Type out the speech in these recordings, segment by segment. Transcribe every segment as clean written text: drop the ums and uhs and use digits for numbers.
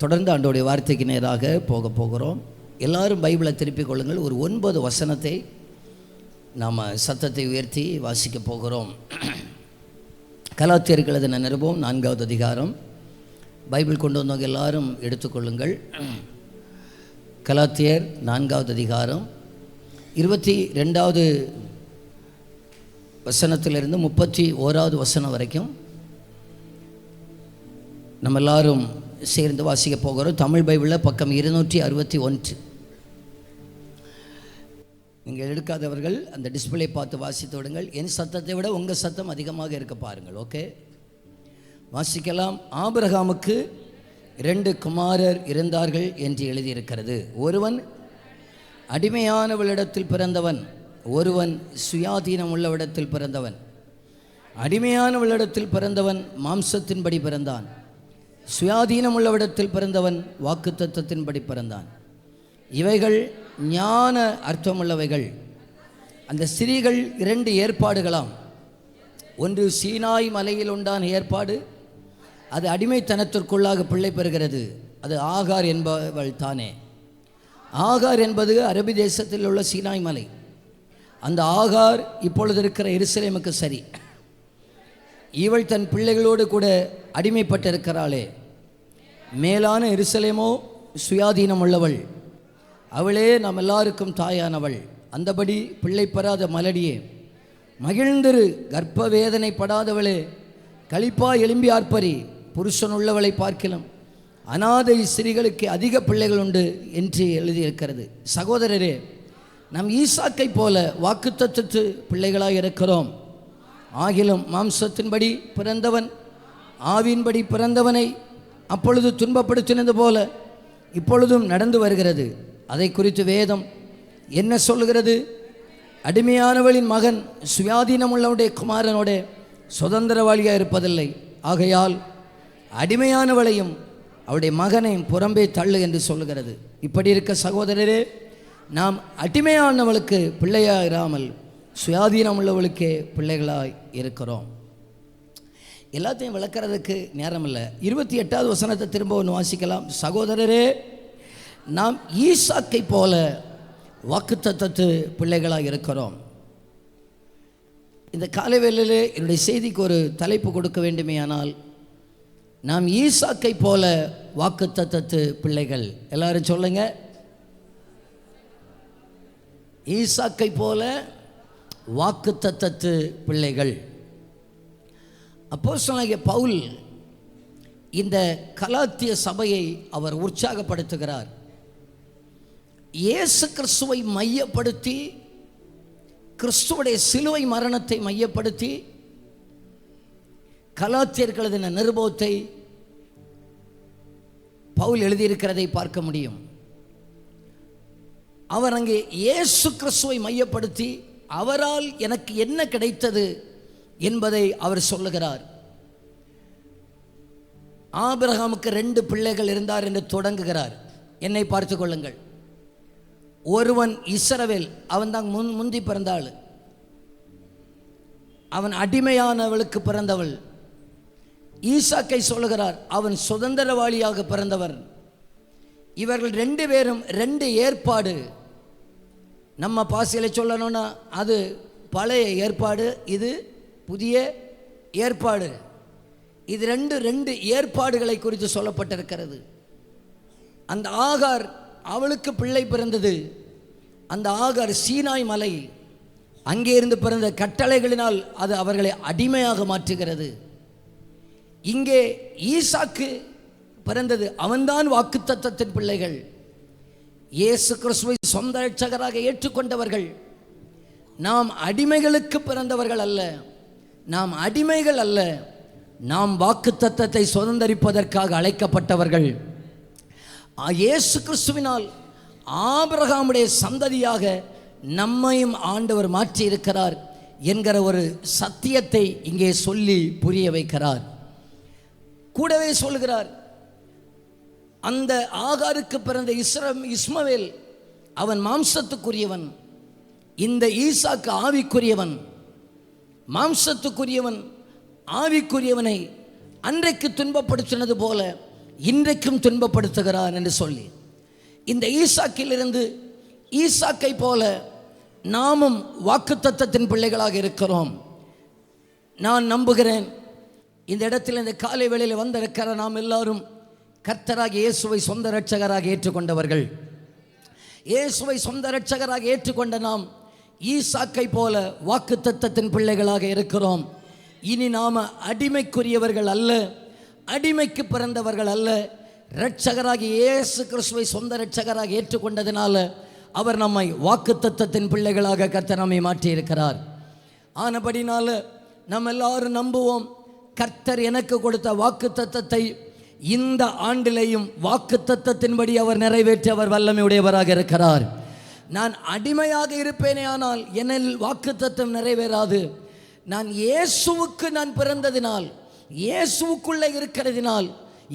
தொடர்ந்து ஆண்டோடைய வார்த்தைக்கு நேராக போகிறோம். எல்லாரும் பைபிளை திருப்பிக் கொள்ளுங்கள். ஒரு 9 வசனத்தை நாம் சத்தத்தை உயர்த்தி வாசிக்க போகிறோம். கலாத்தியர்கள் எழுதின நிருபம் 4வது அதிகாரம். பைபிள் கொண்டு வந்தவங்க எல்லாரும் எடுத்துக்கொள்ளுங்கள். கலாத்தியர் 4வது அதிகாரம் 22வது வசனத்திலிருந்து 31வது வசனம் வரைக்கும் நம்ம எல்லாரும் சேர்ந்து வாசிக்க போகிறோம். தமிழ் பைபிளில் பக்கம் 261. நீங்கள் எடுக்காதவர்கள் அந்த டிஸ்பிளே பார்த்து வாசித்து விடுங்கள். என் சத்தத்தை விட உங்கள் சத்தம் அதிகமாக இருக்க பாருங்கள். ஓகே, வாசிக்கலாம். ஆபிரகாமுக்கு 2 குமாரர் இருந்தார்கள் என்று எழுதியிருக்கிறது. ஒருவன் அடிமையானவளிடத்தில் பிறந்தவன், ஒருவன் சுயாதீனம் உள்ளவிடத்தில் பிறந்தவன். அடிமையானவளிடத்தில் பிறந்தவன் மாம்சத்தின்படி பிறந்தான், சுயாதீனம் உள்ளவிடத்தில் பிறந்தவன் வாக்குத்தத்தத்தின்படி பிறந்தான். இவைகள் ஞான அர்த்தமுள்ளவைகள். அந்த ஸ்திரீகள் 2 ஏற்பாடுகளாம். ஒன்று சீனாய் மலையில் உண்டான ஏற்பாடு, அது அடிமைத்தனத்திற்குள்ளாக பிள்ளை பெறுகிறது. அது ஆகார் என்பவள் தானே. ஆகார் என்பது அரபி தேசத்தில் உள்ள சீனாய் மலை. அந்த ஆகார் இப்பொழுது இருக்கிற எருசலேமுக்கு சரி. இவள் தன் பிள்ளைகளோடு கூட அடிமைப்பட்டிருக்கிறாளே. மேலான எருசலேமோ சுயாதீனம் உள்ளவள், அவளே நாம் எல்லாருக்கும் தாயானவள். அந்தபடி பிள்ளை பெறாத மலடியே, மகிழ்ந்திரு, கர்ப்ப வேதனைப்படாதவளே, களிப்பா எழும்பி ஆர்ப்பரி. புருஷன் உள்ளவளை பார்க்கலாம் அநாதை ஸ்திரீகளுக்கு அதிக பிள்ளைகள் உண்டு என்று எழுதியிருக்கிறது. சகோதரரே, நம் ஈசாக்கை போல வாக்குத்தத்தத்து பிள்ளைகளாக இருக்கிறோம். ஆகிலும் மாம்சத்தின்படி பிறந்தவன் ஆவியின்படி பிறந்தவனை அப்பொழுது துன்பப்படுத்தினது போல இப்பொழுதும் நடந்து வருகிறது. அதை குறித்து வேதம் என்ன சொல்கிறது? அடிமையானவளின் மகன் சுயாதீனம் உள்ளவனுடைய குமாரனோட சுதந்திரவாளியாக இருப்பதில்லை. ஆகையால் அடிமையானவளையும் அவருடைய மகனையும் புறம்பே தள்ளு என்று சொல்லுகிறது. இப்படி இருக்க சகோதரரே, நாம் அடிமையானவளுக்கு பிள்ளையாக இராமல் சுயாதீனம் உள்ளவளுக்கே பிள்ளைகளாய் இருக்கிறோம். எல்லாத்தையும் விளக்கிறதுக்கு நேரம் இல்லை. 28வது வசனத்தை திரும்ப ஒன்று வாசிக்கலாம். சகோதரரே, நாம் ஈசாக்கை போல வாக்குத்தத்தத்து பிள்ளைகளாக இருக்கிறோம். இந்த காலைவேளையிலே என்னுடைய செய்திக்கு ஒரு தலைப்பு கொடுக்க வேண்டுமேயானால், நாம் ஈசாக்கை போல வாக்குத்தத்தத்து பிள்ளைகள். எல்லாரும் சொல்லுங்க, ஈசாக்கை போல வாக்குத்தத்தத்து பிள்ளைகள். அப்போஸ்தலனாகிய பவுல் இந்த கலாத்திய சபையை அவர் உற்சாகப்படுத்துகிறார். இயேசு கிறிஸ்துவை மையப்படுத்தி, கிறிஸ்துவுடைய சிலுவை மரணத்தை மையப்படுத்தி கலாத்தியர்கள் எழுதின நிருபத்தை பவுல் எழுதியிருக்கிறதை பார்க்க முடியும். அவர் அங்கே இயேசு கிறிஸ்துவை மையப்படுத்தி அவரால் எனக்கு என்ன கிடைத்தது என்பதை அவர் சொல்லுகிறார். ஆபிரகாமுக்கு 2 பிள்ளைகள் இருந்தார் என்று தொடங்குகிறார். என்னை பார்த்து கொள்ளுங்கள். ஒருவன் இஸ்ரவேல், அவன் தான் முந்தி பிறந்தாள். அவன் அடிமையானவளுக்கு பிறந்தவள். ஈசாக்கை சொல்லுகிறார், அவன் சுதந்திரவாளியாக பிறந்தவர். இவர்கள் 2 பேரும் 2 ஏற்பாடு. நம்ம பாசையில் சொல்லணும்னா அது பழைய ஏற்பாடு, இது புதிய ஏற்பாடு. இது 2 ஏற்பாடுகளை குறித்து சொல்லப்பட்டிருக்கிறது. அந்த ஆகார், அவளுக்கு பிள்ளை பிறந்தது. அந்த ஆகார் சீனாய் மலை, அங்கே இருந்து பிறந்த கட்டளைகளினால் அது அவர்களை அடிமையாக மாற்றுகிறது. இங்கே ஈசாக்கு பிறந்தது, அவன்தான் வாக்குத்தத்தத்தின் பிள்ளைகள். இயேசு கிறிஸ்துவை சொந்த இரட்சகராக ஏற்றுக்கொண்டவர்கள். நாம் அடிமைகளுக்கு பிறந்தவர்கள் அல்ல, நாம் அடிமைகள் அல்ல, நாம் வாக்குத்தத்தத்தை சுதந்தரிப்பதற்காக அழைக்கப்பட்டவர்கள். இயேசு கிறிஸ்துவினால் ஆபிரகாமுடைய சந்ததியாக நம்மையும் ஆண்டவர் மாற்றி இருக்கிறார் என்கிற ஒரு சத்தியத்தை இங்கே சொல்லி புரிய வைக்கிறார். கூடவே சொல்கிறார், அந்த ஆகாருக்கு பிறந்த இஸ்மவேல் அவன் மாம்சத்துக்குரியவன், இந்த ஈசாக்கு ஆவிக்குரியவன். மாம்சத்துக்குரியவன் ஆவிக்குரியவனை அன்றைக்கு துன்பப்படுத்தினது போல இன்றைக்கும் துன்பப்படுத்துகிறார் என்று சொல்லி, இந்த ஈசாக்கிலிருந்து ஈசாக்கை போல நாமும் வாக்குத்தத்தத்தின் பிள்ளைகளாக இருக்கிறோம். நான் நம்புகிறேன் இந்த இடத்தில் இந்த காலை வேளையில் வந்திருக்கிற நாம் எல்லாரும் கர்த்தராகிய இயேசுவை சொந்த இரட்சகராக ஏற்றுக்கொண்டவர்கள். இயேசுவை சொந்த இரட்சகராக ஏற்றுக்கொண்ட நாம் ஈசாக்கை போல வாக்குத்தத்தத்தின் பிள்ளைகளாக இருக்கிறோம். இனி நாம் அடிமைக்குரியவர்கள் அல்ல, அடிமைக்கு பிறந்தவர்கள் அல்ல. இரட்சகராகிய இயேசு கிறிஸ்துவை சொந்த இரட்சகராக ஏற்றுக்கொண்டதினால அவர் நம்மை வாக்குத்தத்தத்தின் பிள்ளைகளாக கர்த்தர் நம்மை மாற்றியிருக்கிறார். ஆனபடினால நம்ம எல்லாரும் நம்புவோம், கர்த்தர் எனக்கு கொடுத்த வாக்குத்தத்தத்தை இந்த ஆண்டிலேயும் வாக்குத்தத்தத்தின்படி அவர் நிறைவேற்றி அவர் வல்லமை உடையவராக இருக்கிறார். நான் அடிமையாக இருப்பேனே, ஆனால் என்னில் வாக்குத்தத்தம் நிறைவேறாது. நான் இயேசுவுக்கு நான் பிறந்ததினால், இயேசுவுக்குள்ளே இருக்கிறதினால்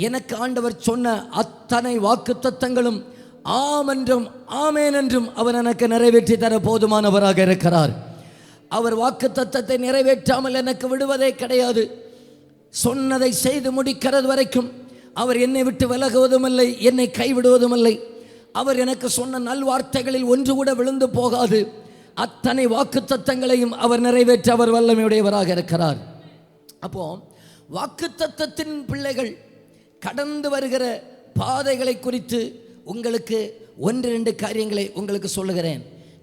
எனக்கு ஆண்டவர் சொன்ன அத்தனை வாக்குத்தத்தங்களும் ஆம் என்றும் ஆமேன் என்றும் அவர் எனக்கு நிறைவேற்றி தர போதுமானவராக இருக்கிறார். அவர் வாக்குத்தத்தத்தை நிறைவேற்றாமல் எனக்கு விடுவதே கிடையாது. சொன்னதை செய்து முடிக்கிறது வரைக்கும் அவர் என்னை விட்டு விலகுவதும் இல்லை, என்னை கைவிடுவதும் இல்லை. அவர் எனக்கு சொன்ன நல்வார்த்தைகளில் ஒன்று கூட விழுந்து போகாது. அத்தனை வாக்குத்தத்தங்களையும் அவர் நிறைவேற்ற அவர் வல்லமையுடையவராக இருக்கிறார். அப்போ வாக்குத்தத்தத்தின் பிள்ளைகள் கடந்து வருகிற பாதைகளை குறித்து உங்களுக்கு 1-2 காரியங்களை உங்களுக்கு சொல்லுகிறேன்.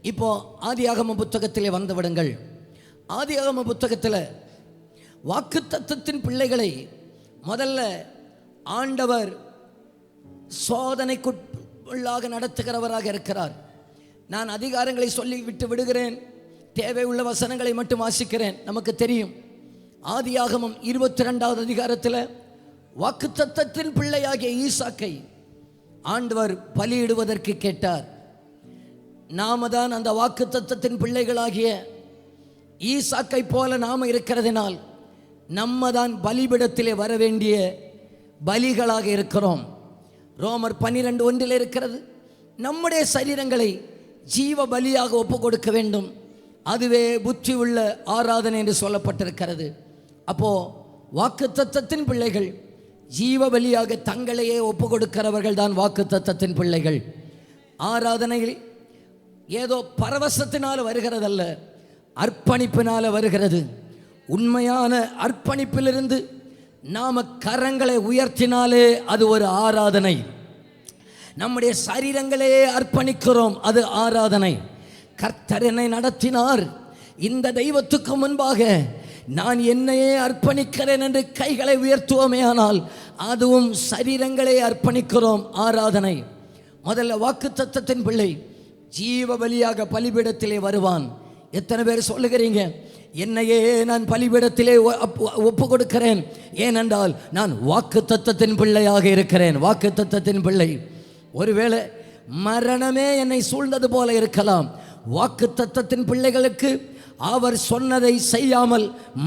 இப்போ ஆதியாகம புத்தகத்திலே வந்து விடுங்கள். ஆதியாகம புத்தகத்தில் வாக்குத்தத்தத்தின் பிள்ளைகளை முதல்ல ஆண்டவர் சோதனைக்குள்ளாக நடத்துகிறவராக இருக்கிறார். நான் அதிகாரங்களை சொல்லி விட்டு விடுகிறேன், தேவை உள்ள வசனங்களை மட்டும் வாசிக்கிறேன். நமக்கு தெரியும், ஆதியாகமம் 22வது அதிகாரத்தில் வாக்குத்தத்தத்தின் பிள்ளையாகிய ஈசாக்கை ஆண்டவர் பலியிடுவதற்கு கேட்டார். நாம தான் அந்த வாக்குத்தத்தத்தின் பிள்ளைகளாகிய ஈசாக்கை போல நாம இருக்கிறதினால் நம்ம தான் பலிபிடத்திலே வர வேண்டிய பலிகளாக இருக்கிறோம். ரோமர் 12:1 இருக்கிறது, நம்முடைய சரீரங்களை ஜீவ பலியாக ஒப்பு கொடுக்க வேண்டும், அதுவே புத்தி உள்ள ஆராதனை என்று சொல்லப்பட்டிருக்கிறது. அப்போ வாக்குத்தத்தத்தின் பிள்ளைகள் ஜீவ பலியாக தங்களையே ஒப்பு கொடுக்கிறவர்கள் தான் வாக்குத்தத்தத்தின் பிள்ளைகள். ஆராதனையில் ஏதோ பரவசத்தினால் வருகிறதல்ல, அர்ப்பணிப்பினால் வருகிறது. உண்மையான அர்ப்பணிப்பிலிருந்து நாம கரங்களை உயர்த்தினாலே அது ஒரு ஆராதனை. நம்முடைய சரீரங்களையே அர்ப்பணிக்கிறோம், அது ஆராதனை. கர்த்தர் என்னை நடத்தினார், இந்த தெய்வத்துக்கு முன்பாக நான் என்னையே அர்ப்பணிக்கிறேன் என்று கைகளை உயர்த்துவோமே, ஆனால் அதுவும் சரீரங்களே அர்ப்பணிக்கிறோம், ஆராதனை. முதல்ல வாக்குத்தத்தத்தின் பிள்ளை ஜீவ பலியாக பலிபீடத்திலே வருவான். எத்தனை பேர் சொல்லுகிறீங்க, என்னையே நான் பலிபீடத்திலே ஒப்பு கொடுக்கிறேன், ஏனென்றால் நான் வாக்குத்தத்தத்தின் பிள்ளையாக இருக்கிறேன். வாக்குத்தத்தத்தின் பிள்ளை. ஒருவேளை மரணமே என்னை சூழ்ந்தது போல இருக்கலாம், வாக்குத்தத்தத்தின் பிள்ளைகளுக்கு அவர் சொன்னதை செய்யாமல்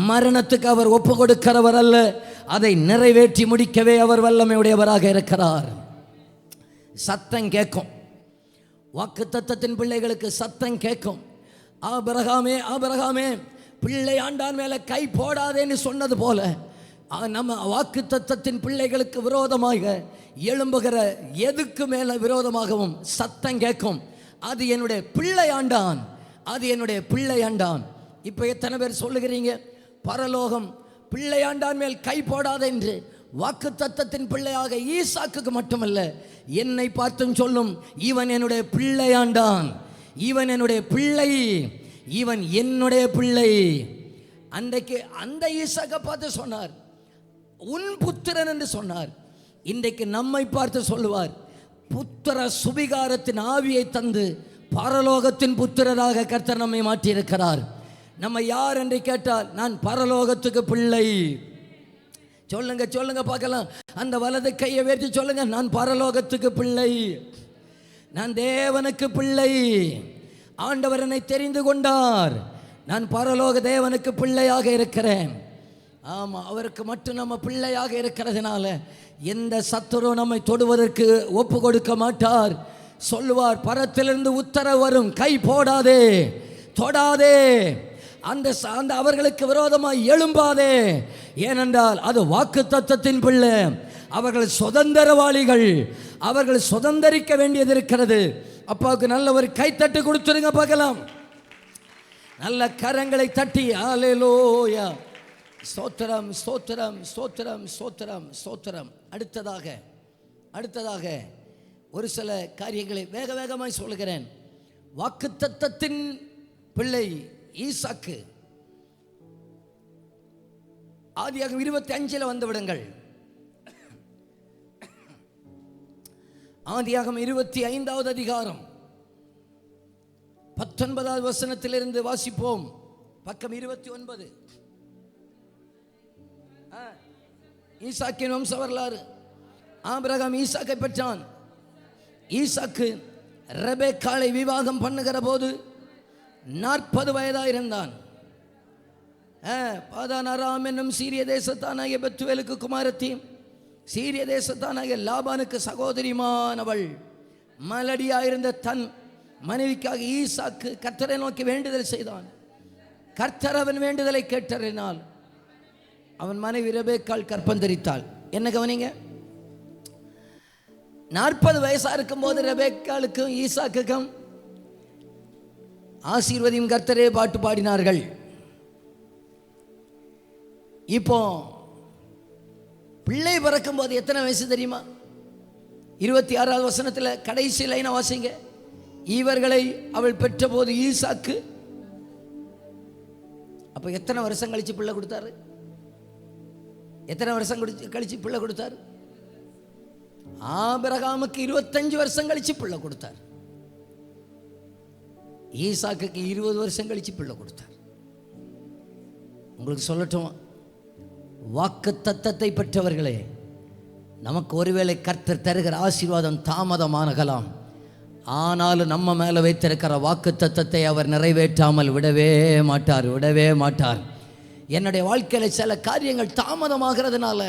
மரணத்துக்கு அவர் ஒப்பு கொடுக்கிறவர் அல்ல, அதை நிறைவேற்றி முடிக்கவே அவர் வல்லமையுடையவராக இருக்கிறார். சத்தம் கேட்கும், வாக்குத்தத்தத்தின் பிள்ளைகளுக்கு சத்தம் கேட்கும். ஆபிரகாமே ஆபிரகாமே பிள்ளை ஆண்டான் மேலே கை போடாதேன்னு சொன்னது போல நம்ம வாக்குத்தத்தத்தின் பிள்ளைகளுக்கு விரோதமாக எழும்புகிற எதுக்கு மேலே விரோதமாகவும் சத்தம் கேட்கும். அது என்னுடைய பிள்ளை ஆண்டான், அது என்னுடைய பிள்ளை ஆண்டான். இப்போ எத்தனை பேர் சொல்லுகிறீங்க, பரலோகம் பிள்ளையாண்டான் மேல் கை போடாத என்று? வாக்குத்தத்தத்தின் பிள்ளையாக ஈசாக்குக்கு மட்டுமல்ல, என்னை பார்த்தும் சொல்லும், இவன் என்னுடைய பிள்ளையாண்டான், இவன் என்னுடைய பிள்ளை, இவன் என்னுடைய பிள்ளை. அன்றைக்கு அந்த ஈசாக்கை பார்த்து சொன்னார், உன் புத்திரன் என்று சொன்னார். இன்றைக்கு நம்மை பார்த்து சொல்லுவார், புத்திர சுபிகாரத்தின் ஆவியை தந்து பரலோகத்தின் புத்திரராக கர்த்தர் நம்மை மாற்றியிருக்கிறார். நம்ம யார் என்று கேட்டால், நான் பரலோகத்துக்கு பிள்ளை. சொல்லுங்க சொல்லுங்க பார்க்கலாம். அந்த வலது கையை உயர்த்தி சொல்லுங்க, நான் பரலோகத்துக்கு பிள்ளை, நான் தேவனுக்கு பிள்ளை. ஆண்டவர் என்னை தெரிந்து கொண்டார், நான் பரலோக தேவனுக்கு பிள்ளையாக இருக்கிறேன். ஆமாம், அவருக்கு மட்டும் நம்ம பிள்ளையாக இருக்கிறதுனால எந்த சத்துரு நம்மை தொடுவதற்கு ஒப்பு கொடுக்க மாட்டார். சொல்லுவார், பரத்திலிருந்து உத்தரவு வரும், கை போடாதே, தொடாதே, அந்த அவர்களுக்கு விரோதமாக எழும்பாதே, ஏனென்றால் அது வாக்குத்தத்தத்தின் பிள்ளை, அவர்கள் சுதந்திரவாளிகள். அவர்கள் சுதந்திரிக்க வேண்டியது இருக்கிறது. அப்பாவுக்கு நல்ல ஒரு கைத்தட்டு கொடுத்துருங்க பார்க்கலாம். நல்ல கரங்களை தட்டி ஹல்லேலூயா. ஸ்தோத்திரம் ஸ்தோத்திரம் ஸ்தோத்திரம் ஸ்தோத்திரம் ஸ்தோத்திரம். அடுத்ததாக ஒரு சில காரியங்களை வேக வேகமாய் சொல்லுகிறேன். வாக்குத்தத்தத்தின் பிள்ளை ஈசாக்கு. ஆதியாகமம் 25 வந்து விடுங்கள். ஆதியாகமம் 25வது அதிகாரம் 19வது வசனத்திலிருந்து வாசிப்போம். பக்கம் 29. ஈசாக்கின் வம்ச வரலாறு. ஆபிரகாம் ஈசாக்கை பெற்றான். ஈசாக்கு ரெபெக்காளை விவாகம் பண்ணுகிற போது 40 வயதாக இருந்தான். பாதான் அராம் என்னும் சீரிய தேசத்தானாகிய பெத்துவேலுக்கு குமாரத்தியும் சீரிய தேசத்தானாகிய லாபானுக்கு சகோதரிமானவள். மலடியாயிருந்த தன் மனைவிக்காக ஈசாக்கு கர்த்தரை நோக்கி வேண்டுதல் செய்தான். கர்த்தர் அவன் வேண்டுதலை கேட்டறினால் அவன் மனைவி ரெபெக்காள் கற்பந்தரித்தாள். என்ன கவனிங்க, 40 வயசா இருக்கும் போது ரெபெக்காளுக்கும் ஈசாக்குக்கும் ஆசீர்வதியும் கர்த்தரே பாட்டு பாடினார்கள். இப்போ பிள்ளை பிறக்கும் போது எத்தனை வயசு தெரியுமா? 26வது வசனத்தில் கடைசி லைனை வாசிங்க. இவர்களை அவள் பெற்ற போது ஈசாக்கு அப்போ எத்தனை வருஷம் கழிச்சு பிள்ளை கொடுத்தாரு? எத்தனை வருஷம் கழிச்சு பிள்ளை கொடுத்தாரு? ஆபிரகாமுக்கு 25 வருஷம் கழிச்சு பிள்ளை கொடுத்தார். ஈசாக்குக்கு 20 வருஷம் கழிச்சு பிள்ளை கொடுத்தார். உங்களுக்கு சொல்லட்டும், வாக்குத்தத்தத்தை பெற்றவர்களே, நமக்கு ஒருவேளை கர்த்தர் தருகிற ஆசீர்வாதம் தாமதமானகலாம். ஆனாலும் நம்ம மேலே வைத்திருக்கிற வாக்குத்தத்தத்தை அவர் நிறைவேற்றாமல் விடவே மாட்டார். என்னுடைய வாழ்க்கையில் சில காரியங்கள் தாமதமாகிறதுனால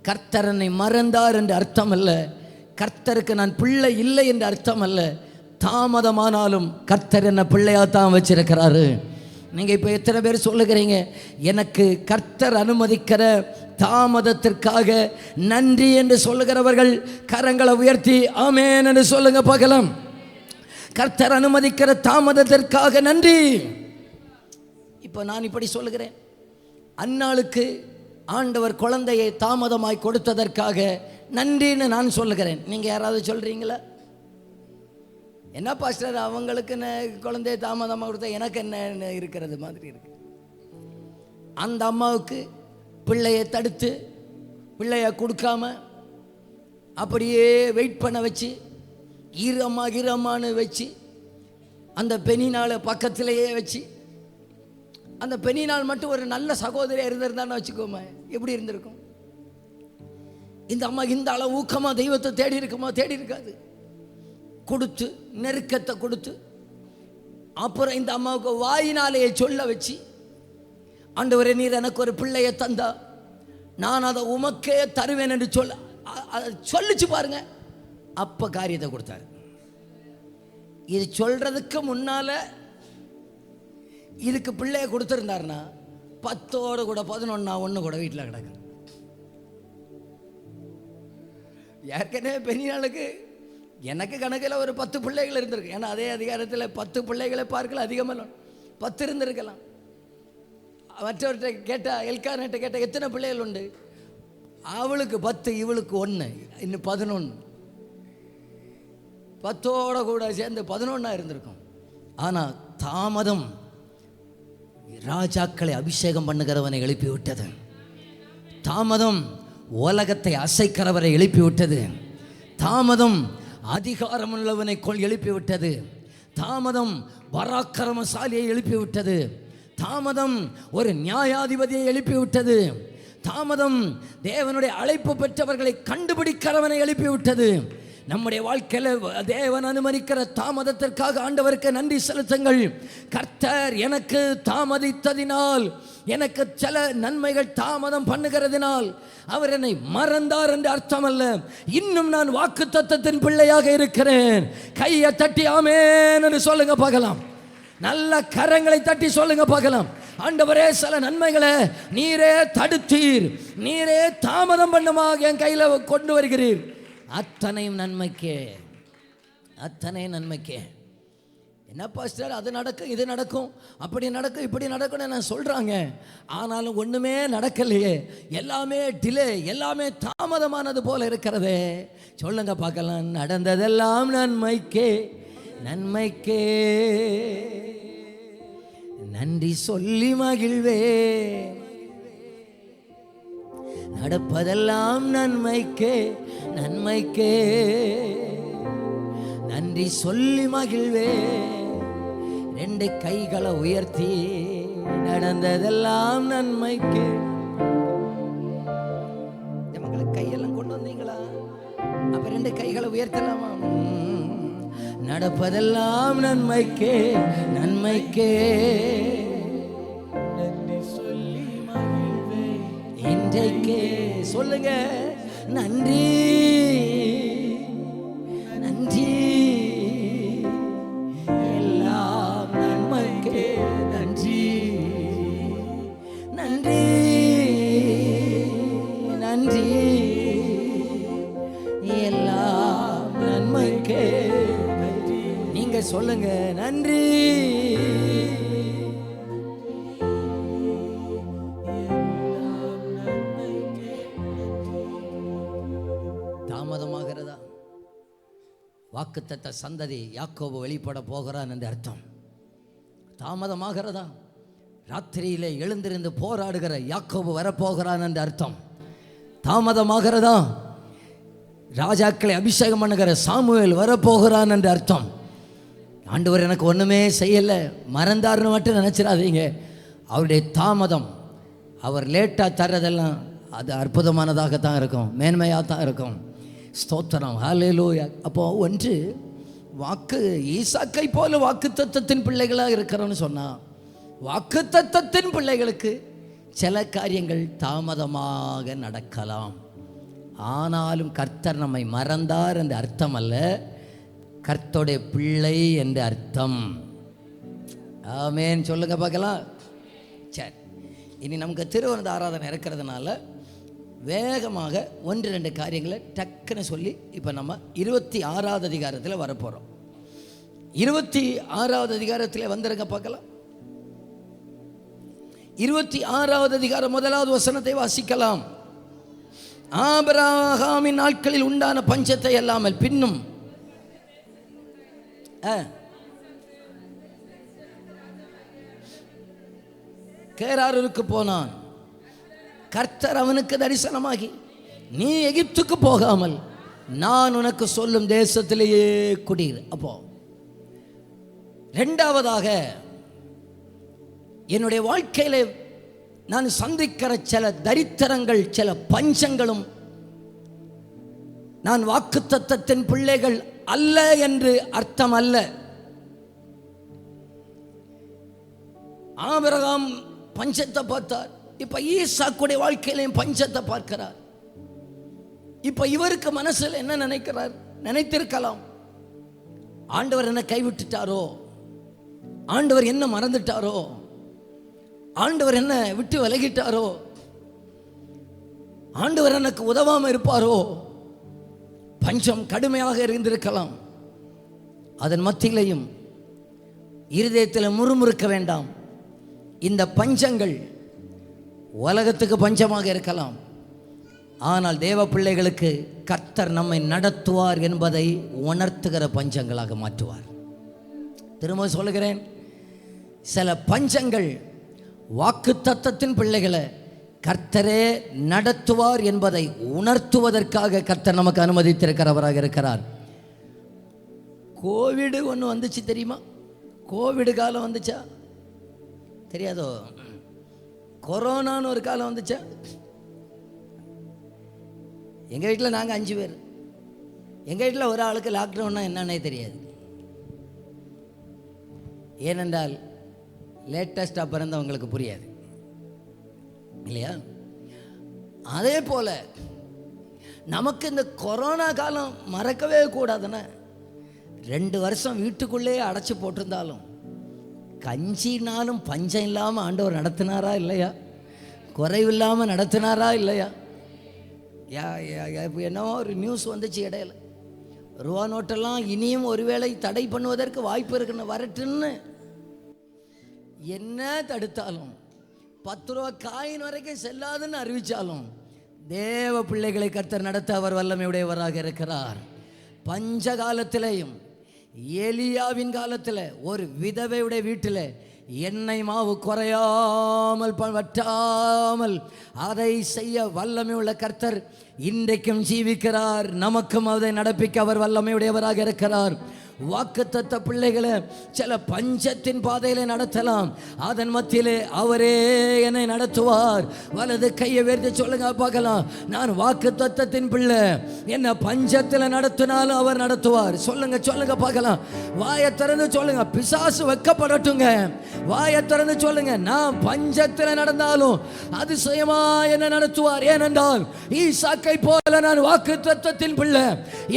கர்த்தர் என்னை மறந்தார் என்று அர்த்தம் அல்ல. கர்த்தருக்கு நான் பிள்ளை இல்லை என்று அர்த்தம் அல்ல. தாமதமானாலும் கர்த்தர் என்ன பிள்ளையாத்தான் வச்சிருக்கிறாரு. நீங்கள் இப்போ எத்தனை பேர் சொல்லுகிறீங்க, எனக்கு கர்த்தர் அனுமதிக்கிற தாமதத்திற்காக நன்றி என்று சொல்லுகிறவர்கள் கரங்களை உயர்த்தி ஆமென் என்று சொல்லுங்க பார்க்கலாம். கர்த்தர் அனுமதிக்கிற தாமதத்திற்காக நன்றி. இப்போ நான் இப்படி சொல்லுகிறேன், அன்னாளுக்கு ஆண்டவர் குழந்தையை தாமதமாய் கொடுத்ததற்காக நன்றின்னு நான் சொல்லுகிறேன். நீங்கள் யாராவது சொல்கிறீங்களா? என்ன பாஸ்டர், அவங்களுக்கு குழந்தைய தாமதமாக கொடுத்தா எனக்கு என்ன இருக்கிறது மாதிரி இருக்கு. அந்த அம்மாவுக்கு பிள்ளையை தடுத்து பிள்ளைய கொடுக்காம அப்படியே வெயிட் பண்ண வச்சு ஈரம்மான்னு வச்சு அந்த பெண்ணினால பக்கத்திலேயே வச்சு, அந்த பெண்ணினால் மட்டும் ஒரு நல்ல சகோதரியாக இருந்திருந்தான்னு வச்சுக்கோமா, எப்படி இருந்திருக்கும்? இந்த அம்மா இந்த அளவு ஊக்கமாக தெய்வத்தை தேடி இருக்குமா? தேடி இருக்காது. கொடுத்து நெருக்கத்தை கொடுத்து அப்புறம் இந்த அம்மாவுக்கு வாயினாலேயே சொல்ல வச்சு, ஆண்டவரே நீர் எனக்கு ஒரு பிள்ளையை தந்தா நான் அதை உமக்கே தருவேன் என்று சொல்லிச்சு பாருங்க. அப்போ காரியத்தை கொடுத்தாரு. இது சொல்றதுக்கு முன்னால இதுக்கு பிள்ளைய கொடுத்துருந்தாருன்னா 10ஓட கூட 11 ஒன்று கூட வீட்டில் கிடக்கு. ஏற்கனவே பெண்ணினாளுக்கு எனக்கு கணக்கில் ஒரு 10 பிள்ளைகள் இருந்திருக்கு. ஏன்னா அதே அதிகாரத்தில் 10 பிள்ளைகளை பார்க்கல, அதிகமாக 10 இருந்திருக்கலாம். மற்றவர்கிட்ட கேட்டால், எல்கான்கிட்ட கேட்டால் எத்தனை பிள்ளைகள் உண்டு? அவளுக்கு 10, இவளுக்கு 1, இன்னும் 11. 10ஓட கூட சேர்ந்து 11 இருந்திருக்கும். ஆனால் தாமதம் ராஜாக்களை அபிஷேகம் பண்ணுகிறவனை எழுப்பி விட்டது. தாமதம் உலகத்தை அசைக்கிறவரை எழுப்பி விட்டது. தாமதம் அதிகாரம் உள்ளவனை எழுப்பி விட்டது. தாமதம் பராக்கிரமசாலியை எழுப்பி விட்டது. தாமதம் ஒரு நியாயாதிபதியை எழுப்பி விட்டது. தாமதம் தேவனுடைய அழைப்பு பெற்றவர்களை கண்டுபிடிக்கிறவனை எழுப்பி விட்டது. நம்முடைய வாழ்க்கையில் தேவன் அனுமதிக்கிற தாமதத்திற்காக ஆண்டவருக்கு நன்றி செலுத்துங்கள். கர்த்தர் எனக்கு தாமதித்ததினால், எனக்கு சில நன்மைகள் தாமதம் பண்ணுகிறதினால் அவர் என்னை மறந்தார் என்று அர்த்தம் அல்ல. இன்னும் நான் வாக்குத்தத்தத்தின் பிள்ளையாக இருக்கிறேன். கையை தட்டி ஆமென் என்று சொல்லுங்க பார்க்கலாம். நல்ல கரங்களை தட்டி சொல்லுங்க பார்க்கலாம். ஆண்டவரே சில நன்மைகளை நீரே தடுத்தீர், நீரே தாமதம் பண்ணுமாக என் கையில் கொண்டு வருகிறீர். அத்தனையும் நன்மைக்கே, அத்தனை நன்மைக்கே. என்ன பாஸ்டர், அது நடக்கும், இது நடக்கும், அப்படி நடக்கும், இப்படி நடக்கும்னு நான் சொல்கிறாங்க. ஆனாலும் ஒன்றுமே நடக்கலையே, எல்லாமே டிலே, எல்லாமே தாமதமானது போல இருக்கிறதே. சொல்லுங்க பார்க்கலாம். நடந்ததெல்லாம் நன்மைக்கே, நன்மைக்கே நன்றி சொல்லி மகிழ்வே. நடப்பதெல்லாம் நன்மைக்கே, நன்மைக்கே நன்றி சொல்லி மகிழ்வே. ரெண்டு கைகளை உயர்த்தி நடந்ததெல்லாம் நன்மைக்கே. நமக்கு கையெல்லாம் கொண்டு வந்தீங்களா? அப்ப ரெண்டு கைகளை உயர்த்தலாமா? நடப்பதெல்லாம் நன்மைக்கே, நன்மைக்கே நன்றி சொல்லி மகிழ்வே. இன்றைக்கே சொல்லுங்க, நன்றி நன்றி எல்லாம் நன்மைக்கே. நன்றி நன்றி நன்றி எல்லாம் நன்மைக்கே. நீங்க சொல்லுங்க, நன்றி. தாமதமாகிறதா? வாக்குத்தத்த சந்ததி யாக்கோபு வெளிப்பட போகிறான் என்று அர்த்தம். தாமதமாகிறதா? ராத்திரியிலே எழுந்திருந்து போராடுகிற யாக்கோபு வரப்போகிறான் என்று அர்த்தம். தாமதமாகிறதா? ராஜாக்களை அபிஷேகம் பண்ணுகிற சாமுவேல் வரப்போகிறான் என்று அர்த்தம். ஆண்டவர் எனக்கு ஒன்றுமே செய்யலை, மறந்தாருன்னு மட்டும் நினச்சிடாதீங்க. அவருடைய தாமதம், அவர் லேட்டாக தர்றதெல்லாம் அது அற்புதமானதாகத்தான் இருக்கும், மேன்மையாக தான் இருக்கும். ஸ்தோத்திரம், ஹல்லேலூயா. அப்போது ஒன்று வாக்கு, ஈசாக்கை போல வாக்கு தத்தத்தின் பிள்ளைகளாக இருக்கிறோன்னு சொன்னால், வாக்கு தத்தத்தின் பிள்ளைகளுக்கு சில காரியங்கள் தாமதமாக நடக்கலாம். ஆனாலும் கர்த்தர் நம்மை மறந்தார் என்ற அர்த்தம் அல்ல, கர்த்தருடைய பிள்ளை என்ற அர்த்தம். ஆமேன் சொல்லுங்க பார்க்கலாம். சரி, இனி நமக்கு திருவருட ஆராதனை இருக்கிறதுனால வேகமாக ஒன்று ரெண்டு காரியங்களை டக்குன்னு சொல்லி இப்போ நம்ம 26வது அதிகாரத்தில் வரப்போகிறோம். 26வது அதிகாரத்தில் வந்துருங்க பார்க்கலாம். 26வது அதிகாரம் 1வது வசனத்தை வாசிக்கலாம். ஆபிரகாமின் நாட்களில் உண்டான பஞ்சத்தை அல்லாமல் பின்னும் கேராருக்கு போனான். கர்த்தர் அவனுக்கு தரிசனமாகி, நீ எகிப்துக்கு போகாமல் நான் உனக்கு சொல்லும் தேசத்திலேயே குடியிரு. அப்போ இரண்டாவதாக, என்னுடைய வாழ்க்கையில நான் சந்திக்கிற சில தரித்திரங்கள், சில பஞ்சங்களும் நான் வாக்குத்தத்தத்தின் பிள்ளைகள் அல்ல என்று அர்த்தம் அல்ல. ஆபிரகாம் பஞ்சத்தை பார்த்தார், இப்ப ஈசாக்குடைய வாழ்க்கையிலையும் பஞ்சத்தை பார்க்கிறார். இப்ப இவருக்கு மனசில் என்ன நினைக்கிறார்? நினைத்திருக்கலாம், ஆண்டவர் என்ன கைவிட்டுட்டாரோ, ஆண்டவர் என்ன மறந்துட்டாரோ, ஆண்டவர் என்ன விட்டு விலகிட்டாரோ, ஆண்டவர் எனக்கு உதவாம இருப்பாரோ. பஞ்சம் கடுமையாக இருந்திருக்கலாம். அதன் மத்தியிலையும் இருதயத்தில் முறுமுறுக்க வேண்டாம். இந்த பஞ்சங்கள் உலகத்துக்கு பஞ்சமாக இருக்கலாம், ஆனால் தேவ பிள்ளைகளுக்கு கர்த்தர் நம்மை நடத்துவார் என்பதை உணர்த்துகிற பஞ்சங்களாக மாற்றுவார். திரும்ப சொல்லுகிறேன், சில பஞ்சங்கள் வாக்குத்தத்தத்தின் பிள்ளைகளை கர்த்தரே நடத்துவார் என்பதை உணர்த்துவதற்காக கர்த்தர் நமக்கு அனுமதித்திருக்கிறவராக இருக்கிறார். கோவிடு ஒன்று வந்துச்சு தெரியுமா? கோவிடு காலம் வந்துச்சா? தெரியாதோ? கொரோனான்னு ஒரு காலம் வந்துச்சா? எங்கள் வீட்டில் நாங்கள் 5 பேர். எங்கள் வீட்டில் ஒரு ஆளுக்கு லாக்டவுன்னா என்னன்னே தெரியாது. ஏனென்றால் லேட்டஸ்டாக பிறந்தவங்களுக்கு புரியாது இல்லையா? அதே போல் நமக்கு இந்த கொரோனா காலம் மறக்கவே கூடாதுன்னு 2 வருஷம் வீட்டுக்குள்ளே அடைச்சி போட்டிருந்தாலும் கஞ்சினாலும் பஞ்சம் இல்லாமல் ஆண்டவர் நடத்தினாரா இல்லையா? குறைவில்லாமல் நடத்தினாரா இல்லையா? என்னவோ ஒரு நியூஸ் வந்துச்சு இடையில, ரூபா நோட்டெல்லாம் இனியும் ஒருவேளை தடை பண்ணுவதற்கு வாய்ப்பு இருக்குன்னு வரட்டுன்னு. என்ன தடுத்தாலும் 10 ரூபா காயின் வரைக்கும் செல்லாதுன்னு அறிவித்தாலும் தேவ பிள்ளைகளை கர்த்தர் நடத்த அவர் வல்லமையுடையவராக இருக்கிறார். பஞ்ச காலத்திலேயும் எலியாவின் காலத்தில் ஒரு விதவையுடைய வீட்டில் எண்ணெய் மாவு குறையாமல் வற்றாமல் அதை செய்ய வல்லமை உள்ள கர்த்தர் இன்றைக்கும் ஜீவிக்கிறார். நமக்கும் அதை நடப்பிக்க அவர் வல்லமையுடையவராக இருக்கிறார். வாக்குத்தத்த பிள்ளைகளை சில பஞ்சத்தின் பாதையிலே நடத்தலாம், அதன் மத்தியிலே அவரே என்னை நடத்துவார். வலது கையை உயர்த்தி சொல்லுங்க பார்க்கலாம், நான் வாக்குத்தத்தத்தின் பிள்ளை, என்ன பஞ்சத்தில் நடத்தினாலும் அவர் நடத்துவார். சொல்லுங்க சொல்லுங்க பார்க்கலாம். வாயை திறந்து சொல்லுங்க, பிசாசு வெட்கப்படட்டுங்க. வாயை திறந்து சொல்லுங்க, நான் பஞ்சத்தில் நடந்தாலும் அதிசயமா என்ன நடத்துவார். ஏனென்றால் ஈசாக்கை போல நான் வாக்குத்தத்தத்தின் பிள்ளை.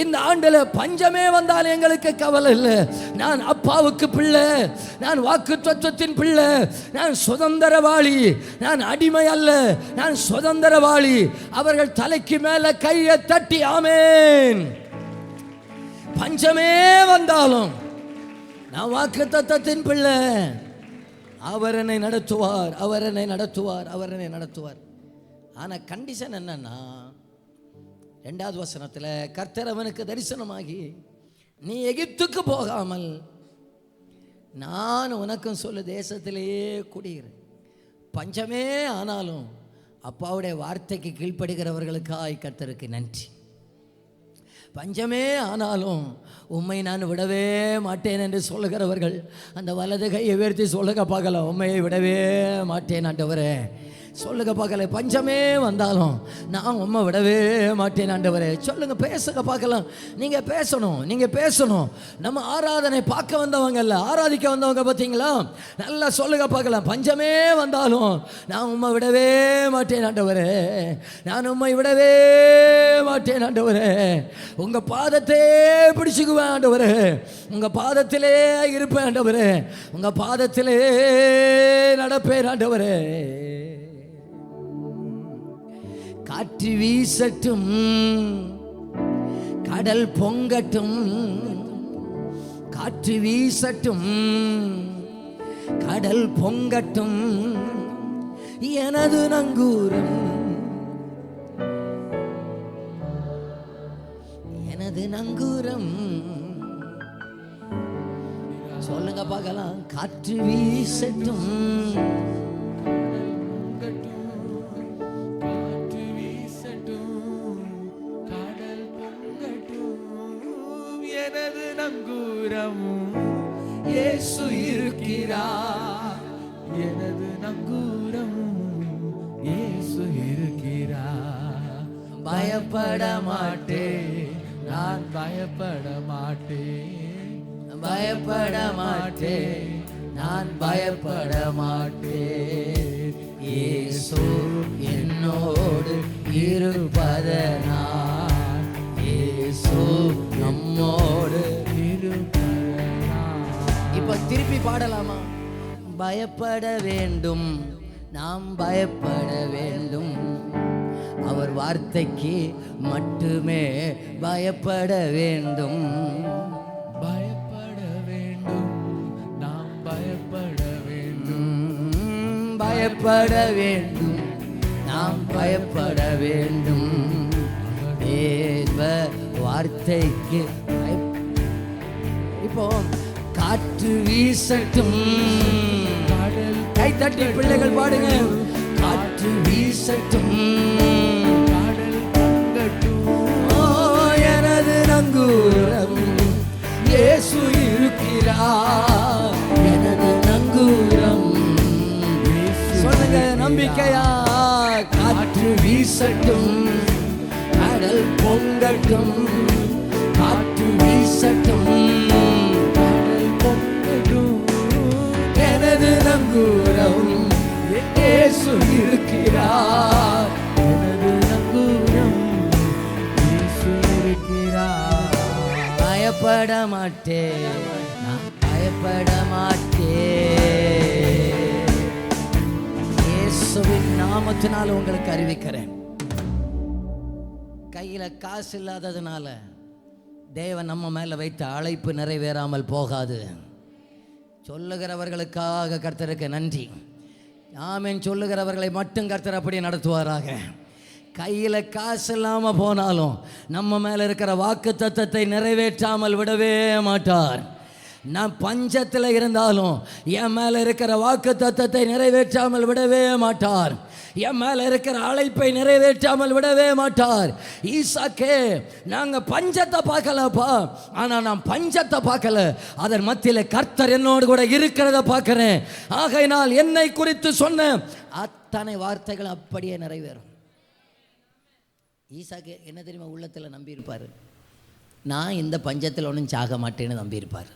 இந்த ஆண்டுல பஞ்சமே வந்தாலும் எங்களுக்கு கவலை இல்லை. நான் அப்பாவுக்கு பிள்ளை, நான் வாக்குத்தத்தத்தின் பிள்ளை, நான் சுதந்திரவாளி, நான் அடிமை அல்ல, நான் சுதந்திரவாளி. அவர்கள் தலைக்கு மேல கையை தட்டி ஆமென். பஞ்சமே வந்தாலும் நான் வாக்குத்தத்தத்தின் பிள்ளை. அவர் என்னை நடத்துவார், அவர் என்னை நடத்துவார், அவர் என்னை நடத்துவார். ஆனா கண்டிஷன் என்னன்னா, 2வது வசனத்தில் கர்த்தர் அவனுக்கு தரிசனமாகி, நீ எகிப்துக்கு போகாமல் நான் உனக்கும் சொல்ல தேசத்திலேயே குடியிரு. பஞ்சமே ஆனாலும் அப்பாவுடைய வார்த்தைக்கு கீழ்ப்படுகிறவர்களுக்காய் கர்த்தருக்கு நன்றி. பஞ்சமே ஆனாலும் உம்மை நான் விடவே மாட்டேன் என்று சொல்லுகிறவர்கள் அந்த வலது கையை உயர்த்தி சொல்லுங்க பார்க்கலாம், உம்மையை விடவே மாட்டேன் ஆண்டவரே. சொல்லுங்க பார்க்கல, பஞ்சமே வந்தாலும் நான் உம்மை விடவே மாட்டேன் ஆண்டவரே. சொல்லுங்க, பேசுங்க பார்க்கலாம். நீங்க பேசணும், நீங்க பேசணும். நம்ம ஆராதனை பார்க்க வந்தவங்க இல்ல, ஆராதிக்க வந்தவங்க பார்த்தீங்களா? நல்லா சொல்லுங்க பார்க்கலாம், பஞ்சமே வந்தாலும் நான் உம்மை விடவே மாட்டேன் ஆண்டவரே, நான் உம்மை விடவே மாட்டேன் ஆண்டவரே. உங்க பாதத்தை பிடிச்சுக்குவேன் ஆண்டவரே, உங்க பாதத்திலே இருப்பேன் ஆண்டவரே, உங்க பாதத்திலே நடப்பேன் ஆண்டவரே. காற்று வீசட்டும், கடல் பொங்கட்டும், காற்று வீசட்டும், கடல் பொங்கட்டும், எனது நங்கூரம், எனது நங்கூரம். சொல்லுங்க பார்க்கலாம், காற்று வீசட்டும், எனது நங்கூரம் இயேசு இருக்கிறார், எனது நங்கூரம் இயேசு இருக்கிறார். பயப்பட மாட்டேன், நான் பயப்பட மாட்டேன், பயப்பட மாட்டேன், நான் பயப்பட மாட்டேன். இயேசு என்னோடு இருப்பதனால், இயேசு நம்மோடு இருப்பதனால். இப்ப திருப்பி பாடலாமா? பயப்பட வேண்டும், நாம் பயப்பட வேண்டும், அவர் வார்த்தைக்கு மட்டுமே பயப்பட வேண்டும். பயப்பட வேண்டும், நாம் பயப்பட வேண்டும், பயப்பட வேண்டும், நாம் பயப்பட வேண்டும். தேவ வார்த்தைக்கு இப்போ காற்று வீசட்டும், கை தட்டி பிள்ளைகள் பாடுங்க. காற்று வீசட்டும், கடல் பொங்கட்டும், எனது நங்கூரம் இயேசு இருக்கிறார், எனது நங்கூரம். சொல்லுங்க நம்பிக்கையா. காற்று வீசட்டும், கடல் பொங்கட்டும், காற்று வீசட்டும், கடல் பொங்கட்டும், எனது நங்கூரம் இயேசு இருக்கிறார், எனது நங்கூரம் இயேசு இருக்கிறார். பயப்பட மாட்டேன், நான் பயப்பட மாட்டேன். இயேசுவின் நாமத்தினால உங்களுக்கு அறிவிக்கிறேன், கையில காசு இல்லாததுனால தேவன் நம்ம மேல வைத்த அழைப்பு நிறைவேறாமல் போகாது. சொல்லுகிறவர்களுக்காக கர்த்தருக்கு நன்றி. ஆமென். சொல்லுகிறவர்களை மட்டும் கர்த்தர் அப்படி நடத்துவாராக. கையில் காசு இல்லாமல் போனாலும் நம்ம மேலே இருக்கிற வாக்கு தத்தத்தை நிறைவேற்றாமல் விடவே மாட்டார். நான் பஞ்சத்தில் இருந்தாலும் என் மேலே இருக்கிற வாக்கு தத்தத்தை நிறைவேற்றாமல் விடவே மாட்டார். என் மேலே இருக்கிற அழைப்பை நிறைவேற்றாமல் விடவே மாட்டார். ஈசாக்கே, நாங்கள் பஞ்சத்தை பார்க்கலப்பா, ஆனால் நான் பஞ்சத்தை பார்க்கல, அதன் மத்தியில் கர்த்தர் என்னோடு கூட இருக்கிறத பார்க்கிறேன். ஆகையினால் என்னை குறித்து சொன்ன அத்தனை வார்த்தைகள் அப்படியே நிறைவேறும். ஈசாக்கு என்ன தெரியுமா உள்ளத்தில் நம்பியிருப்பார்? நான் இந்த பஞ்சத்தில் ஒன்றும் சாக மாட்டேன்னு நம்பியிருப்பார்.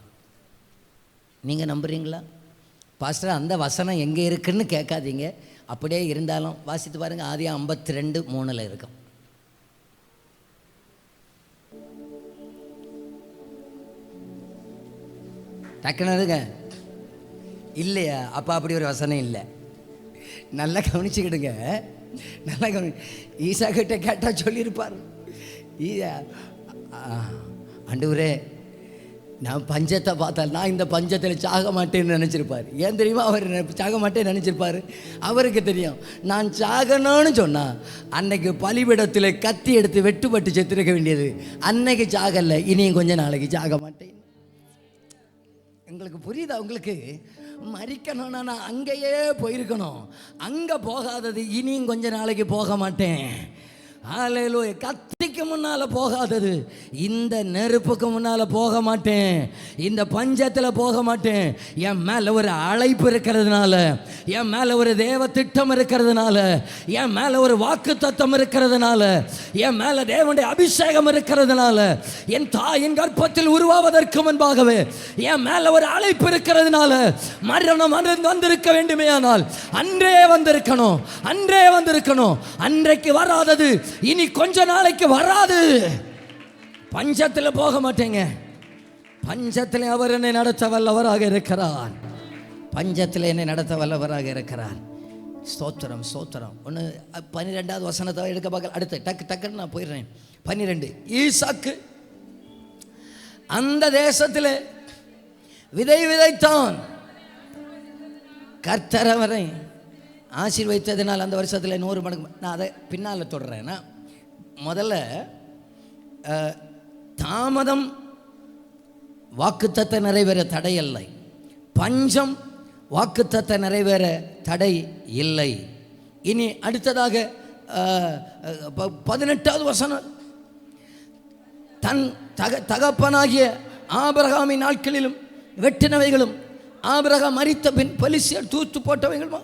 நீங்கள் நம்புறீங்களா? பாஸ்டர், அந்த வசனம் எங்கே இருக்குன்னு கேட்காதீங்க, அப்படியே இருந்தாலும் வாசித்து பாருங்கள். ஆதியாகமம் 52:3 இருக்கும். டக்குன்னு இருங்க. இல்லையா? அப்போ அப்படி ஒரு வசனம் இல்லை. நல்லா கவனிச்சுக்கிடுங்க, நல்லா கவனி. ஈசா கிட்ட கேட்டால் சொல்லியிருப்பார், ஆண்டவரே நான் பஞ்சத்தை பார்த்தால் நான் இந்த பஞ்சத்தில் சாக மாட்டேன்னு நினச்சிருப்பார். ஏன் தெரியுமா? அவர் சாக மாட்டேன்னு நினச்சிருப்பார். அவருக்கு தெரியும், நான் சாகணும்னு சொன்னால் அன்னைக்கு பலிபிடத்தில் கத்தி எடுத்து வெட்டுப்பட்டு செத்துருக்க வேண்டியது. அன்னைக்கு சாகலை, இனியும் கொஞ்சம் நாளைக்கு சாக மாட்டேன். உங்களுக்கு புரியுதா? உங்களுக்கு மறிக்கணும்னா நான் அங்கேயே போயிருக்கணும். அங்கே போகாதது இனியும் கொஞ்ச நாளைக்கு போக மாட்டேன். ஹல்லேலூயா. கத்திக்கு முன்னால் போகாதது இந்த நெருப்புக்கு முன்னால் போக மாட்டேன். இந்த பஞ்சத்தில் போக மாட்டேன். என் மேலே ஒரு அழைப்பு இருக்கிறதுனால, என் மேலே ஒரு தேவ திட்டம் இருக்கிறதுனால, என் மேலே ஒரு வாக்கு தத்தம் இருக்கிறதுனால, என் மேலே தேவனுடைய அபிஷேகம் இருக்கிறதுனால, என் தாயின் கர்ப்பத்தில் உருவாவதற்கு முன்பாகவே என் மேலே ஒரு அழைப்பு இருக்கிறதுனால, மரணம் வந்திருக்க வேண்டுமேயானால் அன்றே வந்திருக்கணும், அன்றே வந்திருக்கணும். அன்றைக்கு வராதது இனி கொஞ்ச நாளைக்கு வராது. பஞ்சத்தில் போக மாட்டேங்க. பஞ்சத்தில் அவர் என்னை நடத்த வல்லவராக இருக்கிறார். பஞ்சத்தில் என்னை நடத்த வல்லவராக இருக்கிறார். ஸ்தோத்திரம், ஸ்தோத்திரம். 12வது வசனத்தை எடுக்க பார்க்க. அடுத்து டக்குன்னு நான் போயிடுறேன். 12. ஈசாக்கு அந்த தேசத்தில் விதை விதைத்தான். கர்த்தர் அவரை ஆசீர்வதித்ததினால் அந்த வருஷத்தில் 100 மடங்கு. நான் அதை பின்னால் தொடர்றேன்னா, முதல்ல தாமதம் வாக்குத்தத்த நிறைவேற தடை இல்லை. பஞ்சம் வாக்குத்தத்த நிறைவேற தடை இல்லை. இனி அடுத்ததாக 18வது வசனம். தன் தகப்பனாகிய ஆபிரகாமின் நாட்களிலும் வெட்டினவைகளும் ஆபிரகாம் மரித்த பின் பெலிஸ்தியர் தூத்து போட்டவைகளுமா.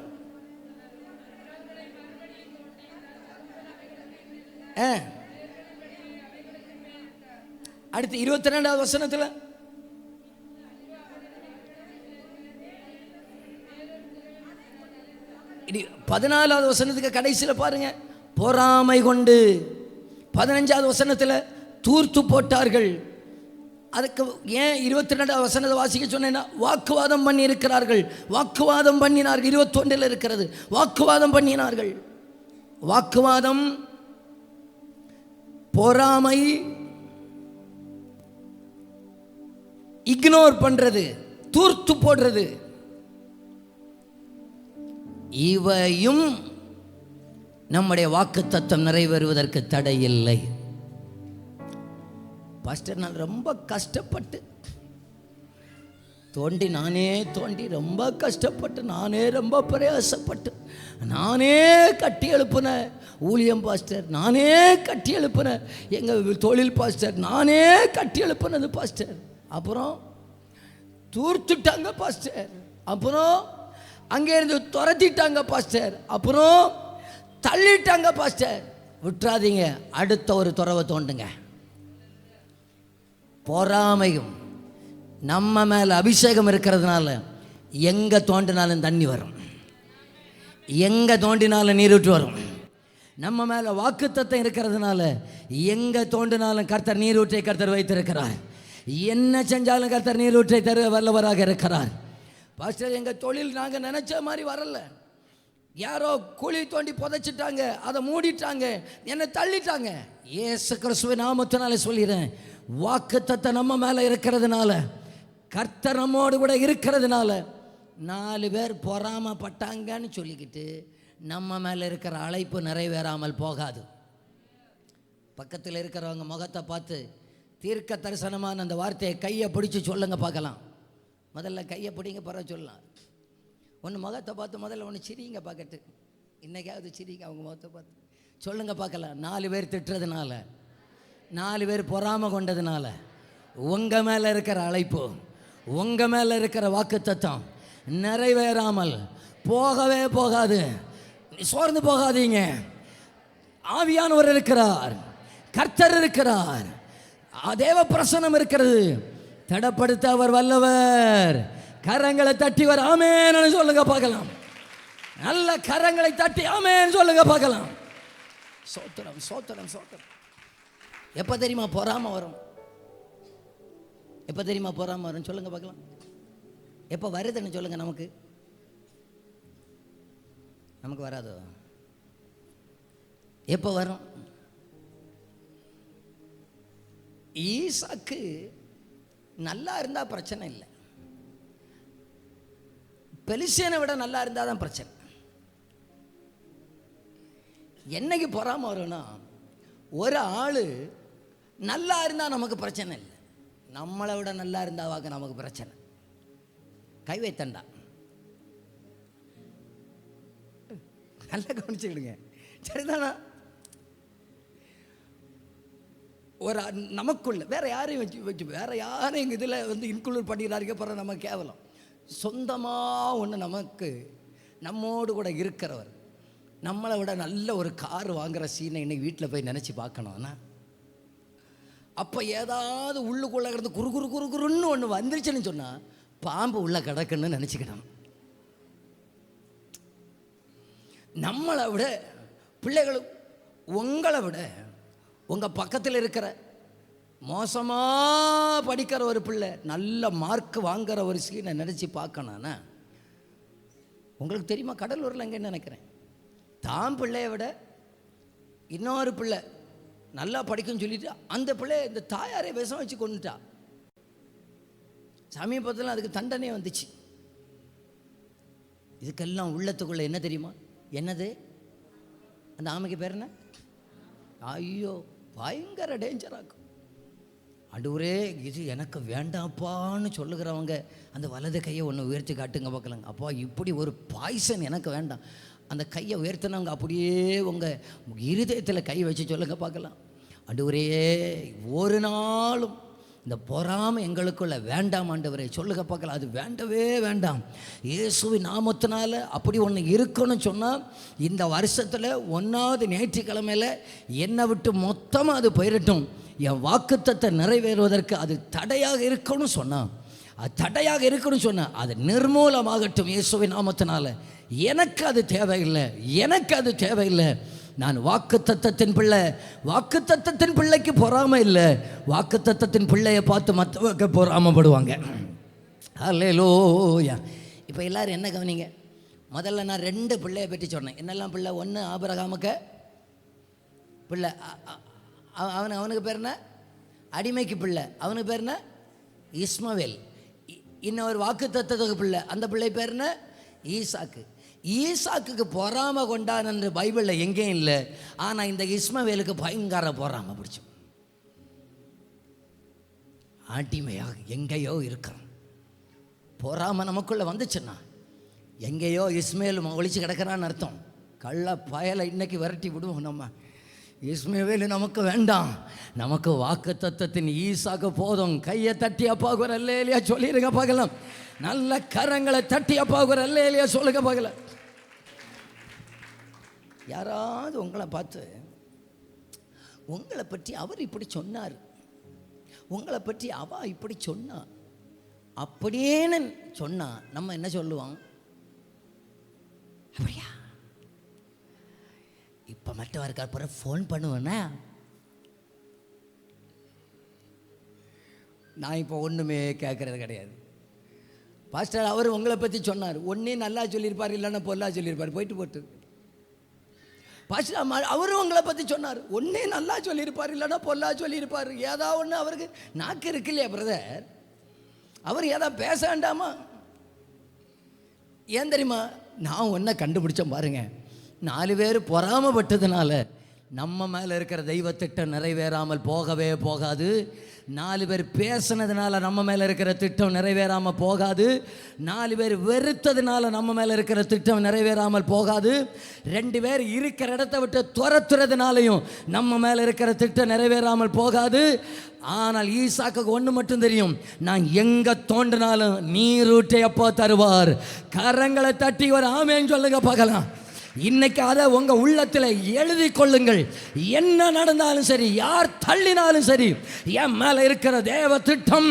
அடுத்து 22வது வசனத்தில் 14வது வசனத்துக்கு கடைசியில் பாருங்க, பொறாமை கொண்டு. 15வது வசனத்தில் தூர்த்து போட்டார்கள். அதுக்கு ஏன் 22வது வசனத்தை வாசிக்க சொன்னேன்னா, வாக்குவாதம் பண்ணி இருக்கிறார்கள். வாக்குவாதம் பண்ணினார்கள். 21 இருக்கிறது. வாக்குவாதம் பண்ணினார்கள். வாக்குவாதம், பொறாமை, இக்னோர் பண்றது, தூர்த்து போடுறது, இவையும் நம்முடைய வாக்கு தத்தம் நிறைவேறுவதற்கு தடை இல்லை. பாஸ்டர், நான் ரொம்ப கஷ்டப்பட்டு தோண்டி ரொம்ப கஷ்டப்பட்டு நானே ரொம்ப பிரயாசப்பட்டு நானே கட்டி எழுப்புன ஊழியம் பாஸ்டர், நானே கட்டி எழுப்புன எங்கள் தொழில் பாஸ்டர், நானே கட்டி எழுப்புனது பாஸ்டர். அப்புறம் தூர்த்துட்டாங்க பாஸ்டர். அப்புறம் அங்கேருந்து துரத்திட்டாங்க பாஸ்டர். அப்புறம் தள்ளிட்டாங்க பாஸ்டர். விட்டுறாதீங்க, அடுத்த ஒரு துறவை தோண்டுங்க. பொறாமையும் நம்ம மேலே அபிஷேகம் இருக்கிறதுனால எங்கே தோண்டினாலும் தண்ணி வரும், எங்கே தோண்டினாலும் நீரூற்று வரும். நம்ம மேலே வாக்குத்தத்தம் இருக்கிறதுனால எங்கே தோண்டினாலும் கர்த்தர் நீரூற்றை கர்த்தர் வைத்திருக்கிறார். என்ன செஞ்சாலும் கர்த்தர் நீரூற்றை தர வல்லவராக இருக்கிறார். பாஸ்டர், எங்கள் தொழில் நாங்கள் நினச்ச மாதிரி வரல. யாரோ குழி தோண்டி புதைச்சிட்டாங்க, அதை மூடிட்டாங்க, என்னை தள்ளிட்டாங்க. இயேசு கிறிஸ்துவின் நாமத்தினால சொல்லிடுறேன், வாக்குத்தத்தம் நம்ம மேலே இருக்கிறதுனால, கர்த்தர் நம்மோடு கூட இருக்கிறதுனால 4 பேர் பொறாமப்பட்டாங்கன்னு சொல்லிக்கிட்டு நம்ம மேலே இருக்கிற அழைப்பு நிறைவேறாமல் போகாது. பக்கத்தில் இருக்கிறவங்க முகத்தை பார்த்து தீர்க்க தரிசனமான அந்த வார்த்தையை கையை பிடிச்சி சொல்லுங்க பார்க்கலாம். முதல்ல கையை பிடிங்க, பிறகு சொல்லலாம். ஒன்று முகத்தை பார்த்து முதல்ல ஒன்று சிரிங்க பார்க்கட்டு. இன்றைக்காவது சிரிங்க அவங்க முகத்தை பார்த்து சொல்லுங்க பார்க்கலாம். 4 பேர் திட்டுறதுனால, 4 பேர் பொறாமை கொண்டதுனால உங்கள் மேலே இருக்கிற அழைப்பு, உங்கள் மேலே இருக்கிற வாக்குத்தத்தம் நிறைவேறாமல் போகவே போகாது. சோர்ந்து போகாதீங்க. ஆவியானவர் இருக்கிறார், கர்த்தர் இருக்கிறார், தேவ பிரசன்னம் இருக்கிறது. தடப்படுத்த அவர் வல்லவர். கரங்களை தட்டி வர ஆமென்னு சொல்லுங்க பார்க்கலாம். நல்ல கரங்களை தட்டி ஆமென்னு சொல்லுங்க பார்க்கலாம். சோத்திரம் சோத்திரம் சோத்திரம். எப்போ தெரியுமா பொறாம வரும்? எப்போ தெரியுமா பொறாம வரும்? சொல்லுங்க பார்க்கலாம். எப்போ வருதுன்னு சொல்லுங்க. நமக்கு வராதோ? எப்போ வரும்? ஈசாக்கு நல்லா இருந்தா பிரச்சனை இல்லை, பெலிஸ்தியனை விட நல்லா இருந்தால் தான் பிரச்சனை. என்னைக்கு பொறாம வரும்னா, ஒரு ஆள் நல்லா இருந்தால் நமக்கு பிரச்சனை இல்லை, நம்மளை விட நல்லா இருந்தாவாக்க நமக்கு பிரச்சனை. கை வைத்தண்டா, நல்லா கவனிச்சுக்கிடுங்க, சரிதானா? ஒரு நமக்குள்ள வேற யாரையும் வச்சு வேற யாரையும் எங்கள் இதில் இன்க்ளூட் பண்ணிக்கிறாருக்க பிறகு நம்ம கேவலம். சொந்தமாக ஒன்று நமக்கு நம்மோடு கூட இருக்கிறவர், நம்மளை விட நல்ல ஒரு கார் வாங்குகிற சீனை இன்னைக்கு வீட்டில் போய் நினச்சி பார்க்கணும்னா, அப்போ ஏதாவது உள்ளுக்குள்ளே கிடந்து குறுன்னு ஒன்று வந்துருச்சுன்னு சொன்னால் பாம்பு உள்ள கிடக்குன்னு நினச்சிக்கிட்டோம். நம்மளை விட பிள்ளைகள், உங்களை விட உங்கள் பக்கத்தில் இருக்கிற மோசமாக படிக்கிற ஒரு பிள்ளை நல்ல மார்க் வாங்குகிற ஒரு சீனை நினச்சி பார்க்கணும்னா, உங்களுக்கு தெரியுமா கடலூரில் எங்கன்னு நினைக்கிறேன், தான் பிள்ளையை விட இன்னொரு பிள்ளை நல்லா படிக்கும்னு சொல்லிட்டு அந்த பிள்ளைய இந்த தாயாரை விஷம் வச்சு கொண்டுட்டா. சமீபத்தில் அதுக்கு தண்டனை வந்துச்சு. இதுக்கெல்லாம் உள்ளத்துக்குள்ள என்ன தெரியுமா? என்னது? அந்த ஆமைக்கு பேர் என்ன? ஐயோ, பயங்கர டேஞ்சராக்கும். ஆண்டவரே, இது எனக்கு வேண்டாப்பான்னு சொல்லுகிறவங்க அந்த வலது கையை ஒன்று உயர்த்தி காட்டுங்க பார்க்கலாங்க. அப்பா, இப்படி ஒரு பாய்சன் எனக்கு வேண்டாம். அந்த கையை உயர்த்தினவங்க அப்படியே உங்கள் இருதயத்தில் கை வச்சு சொல்லுங்க பார்க்கலாம். ஆண்டவரே, ஒரு நாளும் இந்த பொறாமை எங்களுக்குள்ள வேண்டாம் ஆண்டவரே, சொல்லுங்க பார்க்கலாம். அது வேண்டவே வேண்டாம். இயேசுவின் நாமத்தினால அப்படி ஒன்று இருக்கணும்னு சொன்னால், இந்த வருஷத்தில் 1வது ஞாயிற்றுக்கிழமையில் என்னை விட்டு மொத்தமாக அது போயிடட்டும். என் வாக்குத்தத்தை நிறைவேறுவதற்கு அது தடையாக இருக்கணும்னு சொன்னான். அது தடையாக இருக்கணும்னு சொன்னால் அது நிர்மூலமாகட்டும் இயேசுவின் நாமத்தினால. எனக்கு அது தேவையில்லை, எனக்கு அது தேவையில்லை. நான் வாக்குத்தத்தத்தின் பிள்ளை. வாக்குத்தத்தத்தின் பிள்ளைக்கு பொறாமை இல்லை, வாக்குத்தத்தத்தின் பிள்ளையை பார்த்து மற்றவங்க பொறாமப்படுவாங்க. அல்லேலூயா. இப்போ எல்லோரும் என்ன கவனிங்க. முதல்ல நான் 2 பிள்ளையை பற்றி சொன்னேன். என்னெல்லாம் பிள்ளை? 1 ஆபிரகாமுக்கு பிள்ளை, அவனுக்கு பேர் என்ன? அடிமைக்கு பிள்ளை, அவனுக்கு பேர் என்ன? இஸ்மவேல். இன்னொரு வாக்குத்தத்தத்துக்கு பிள்ளை, அந்த பிள்ளை பேர் என்ன? ஈசாக்கு. ஈசாக்குக்கு பொறாம கொண்டான் என்று பைபிளில் எங்கேயும் இல்லை. ஆனால் இந்த இஸ்மவேலுக்கு பயங்கர பொறாம பிடிச்சோம். அடிமையாக எங்கேயோ இருக்கிறோம். பொறாம நமக்குள்ளே வந்துச்சுன்னா எங்கேயோ இஸ்மவேல் ஒழிச்சு கிடக்கிறான்னு அர்த்தம். கள்ள பயலை இன்னைக்கு விரட்டி விடுவோம். நம்ம இஸ்மவேல் நமக்கு வேண்டாம், நமக்கு வாக்குத்தத்தத்தின் ஈசாக்கு போதும். கையை தட்டி அப்பாவுக்கு ஒரு அல்லேலியா சொல்லிடுங்க பார்க்கலாம். நல்ல கரங்களை தட்டி அப்பாவுக்கு ஒரு அல்லேலியா சொல்லுங்க பார்க்கலாம். யாராவது உங்களை பார்த்து உங்களை பற்றி அவர் இப்படி சொன்னார், உங்களை பற்றி அவ இப்படி சொன்னா அப்படின்னு சொன்னா நம்ம என்ன சொல்லுவோம்? அப்படியா? இப்போ மற்றவருக்கு அப்புறம் ஃபோன் பண்ணுவேன்னா, நான் இப்போ ஒன்றுமே கேட்குறது கிடையாது. பாஸ்டர் அவர் உங்களை பற்றி சொன்னார், ஒன்றே நல்லா சொல்லியிருப்பார், இல்லைன்னா பொருளாக சொல்லியிருப்பார், போட்டு. பாஸ்டர் அவரும் உங்களை பற்றி சொன்னார், ஒன்றே நல்லா சொல்லியிருப்பார், இல்லைன்னா பொருளாக சொல்லியிருப்பார். ஏதா ஒன்று அவருக்கு நாக்கு இருக்கு இல்லையா பிரதர், அவர் ஏதா பேச வேண்டாமா? ஏன் தெரியுமா, நான் ஒன்றை கண்டுபிடிச்சேன் பாருங்க. 4 பேர் பொறாமப்பட்டதுனால நம்ம மேலே இருக்கிற தெய்வத்திட்டம் நிறைவேறாமல் போகவே போகாது. 4 பேர் பேசினதுனால நம்ம மேலே இருக்கிற திட்டம் நிறைவேறாமல் போகாது. 4 பேர் வெறுத்ததுனால நம்ம மேலே இருக்கிற திட்டம் நிறைவேறாமல் போகாது. 2 பேர் இருக்கிற இடத்த விட்டு துரத்துறதுனாலையும் நம்ம மேலே இருக்கிற திட்டம் நிறைவேறாமல் போகாது. ஆனால் ஈசாக்கு ஒன்று மட்டும் தெரியும், நான் எங்கே தோண்டினாலும் நீரூட்டை அப்போ தருவார். கரங்களை தட்டி ஒரு ஆமேன்னு சொல்லுங்க பார்க்கலாம். இன்னைக்கு அதை உங்க உள்ளத்தில் எழுதி கொள்ளுங்கள். என்ன நடந்தாலும் சரி, யார் தள்ளினாலும் சரி, என் மேல இருக்கிற தேவ திட்டம்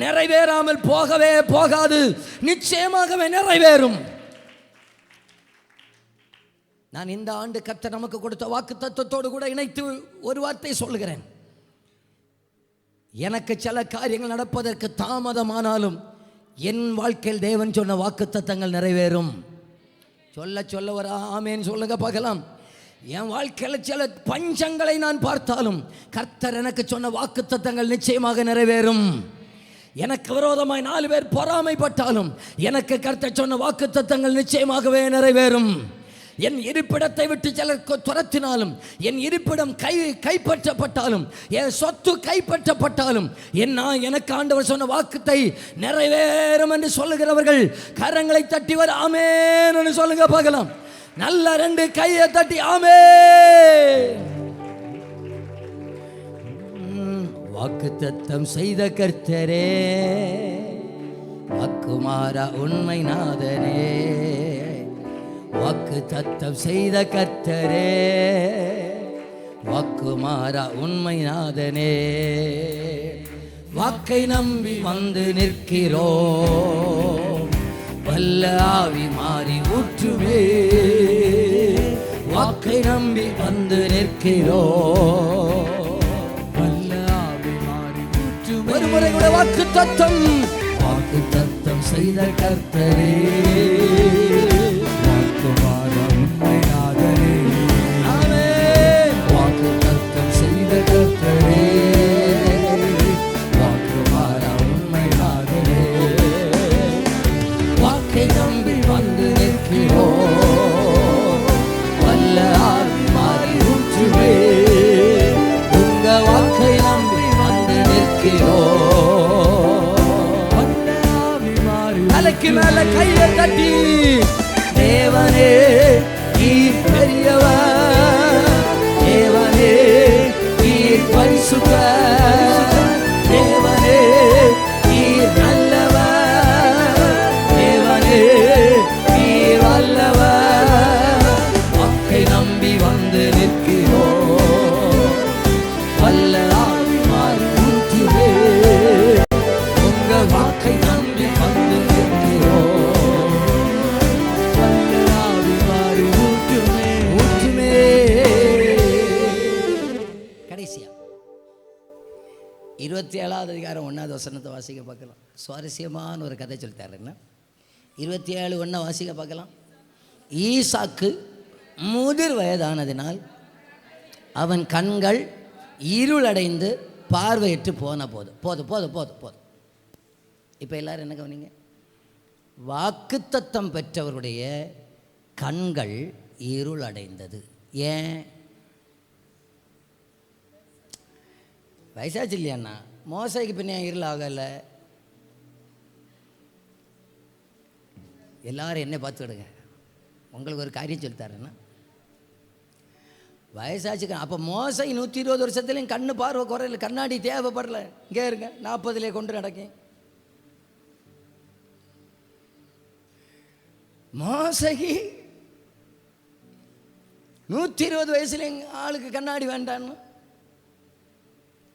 நிறைவேறாமல் போகவே போகாது, நிச்சயமாகவே நிறைவேறும். நான் இந்த ஆண்டு கர்த்தர் நமக்கு கொடுத்த வாக்கு தத்துவத்தோடு கூட இணைத்து ஒரு வார்த்தை சொல்லுகிறேன். எனக்கு சில காரியங்கள் நடப்பதற்கு தாமதமானாலும் என் வாழ்க்கையில் தேவன் சொன்ன வாக்கு தத்தங்கள் நிறைவேறும். சொல்ல ஒரு ஆமேன்னு சொல்லுங்க பார்க்கலாம். என் வாழ்க்கையில் சில பஞ்சங்களை நான் பார்த்தாலும் கர்த்தர் எனக்கு சொன்ன வாக்கு தத்தங்கள் நிச்சயமாக நிறைவேறும். எனக்கு விரோதமாய் 4 பேர் பொறாமைப்பட்டாலும் எனக்கு கர்த்தர் சொன்ன வாக்கு தத்தங்கள் நிச்சயமாகவே நிறைவேறும். என் இருப்பிடத்தை விட்டு சிலர் துரத்தினாலும், என் இருப்பிடம் கைப்பற்றப்பட்டாலும், என் சொத்து கைப்பற்றப்பட்டாலும், எனக்கு ஆண்டவர் சொன்ன வாக்குத்தை நிறைவேறும் என்று சொல்லுகிறவர்கள் கரங்களை தட்டி வர ஆமென் சொல்லுங்க பார்க்கலாம். நல்ல 2 கையை தட்டி ஆமென். வாக்குத்தத்தம் செய்த கர்த்தரே, வாக்குமாறா உண்மை நாதனே, வாக்கு தத்தம் செய்த கர்த்தரே, வாக்குமாறா உண்மை நாதனே, வாக்கை நம்பி வந்து நிற்கிறோ, வல்ல ஆவி மாறி ஊற்றுமே, வாக்கை நம்பி வந்து நிற்கிறோ, வல்ல ஆவி மாறி ஊற்றுமே. ஒரு முறை கூட வாக்கு தத்தம் செய்த கர்த்தரே, உண்மை நாதனே, வாக்கு தத்தம் செய்த கர்த்தரே, வாக்குமாறா உண்மை நாதனே, வாக்கை நம்பி வந்து நிற்கிறோ, வல்ல ஆவி மாறி ஊற்றுமே, உங்க வாக்கை நம்பி வந்து நிற்கிறோ, தலைக்கு மேல கையை தட்டி தேவனே நீர் பெரியவர், தேவனே நீர் பரிசுத்தர், தேவனே நீர் நல்லவர், தேவனே நீர் வல்லவர், வாக்கை நம்பி வந்து நிற்கிறோம், வல்ல ஆவி மாறி ஊற்றுமே, உங்க வாக்கை நம்பி வந்து நிற்கிறோம், வல்ல ஆவி மாறி ஊற்றுமே, ஊற்றுமே. கடைசியா 27வது அதிகாரம் 1வது வசனத்தை வாசிக்க பார்க்கலாம். சுவாரஸ்யமான ஒரு கதை சொல்லித்தாருன்னா 27:1 வாசிக்க பார்க்கலாம். ஈசாக்கு முதிர் வயதானதினால் அவன் கண்கள் இருளடைந்து பார்வையற்று போன போதும். இப்போ எல்லாரும் என்ன கவனிங்க, வாக்குத்தத்தம் பெற்றவருடைய கண்கள் இருளடைந்தது. ஏன்? வயசாச்சு இல்லையாண்ணா, மோசைக்கு பின்ன இருள் ஆகலை. எல்லாரும் என்ன பார்த்துக்கிடுங்க, உங்களுக்கு ஒரு காரியம் சொல்லித்தாருன்னா, வயசாச்சு. அப்போ மோசை 120 வருஷத்துலையும் கண்ணு பார்வை குறையில, கண்ணாடி தேவைப்படல. இங்கே இருங்க, 40 கொண்டு நடக்கேன். மோசைக்கு 120 வயசுல ஆளுக்கு கண்ணாடி வேண்டான்னு.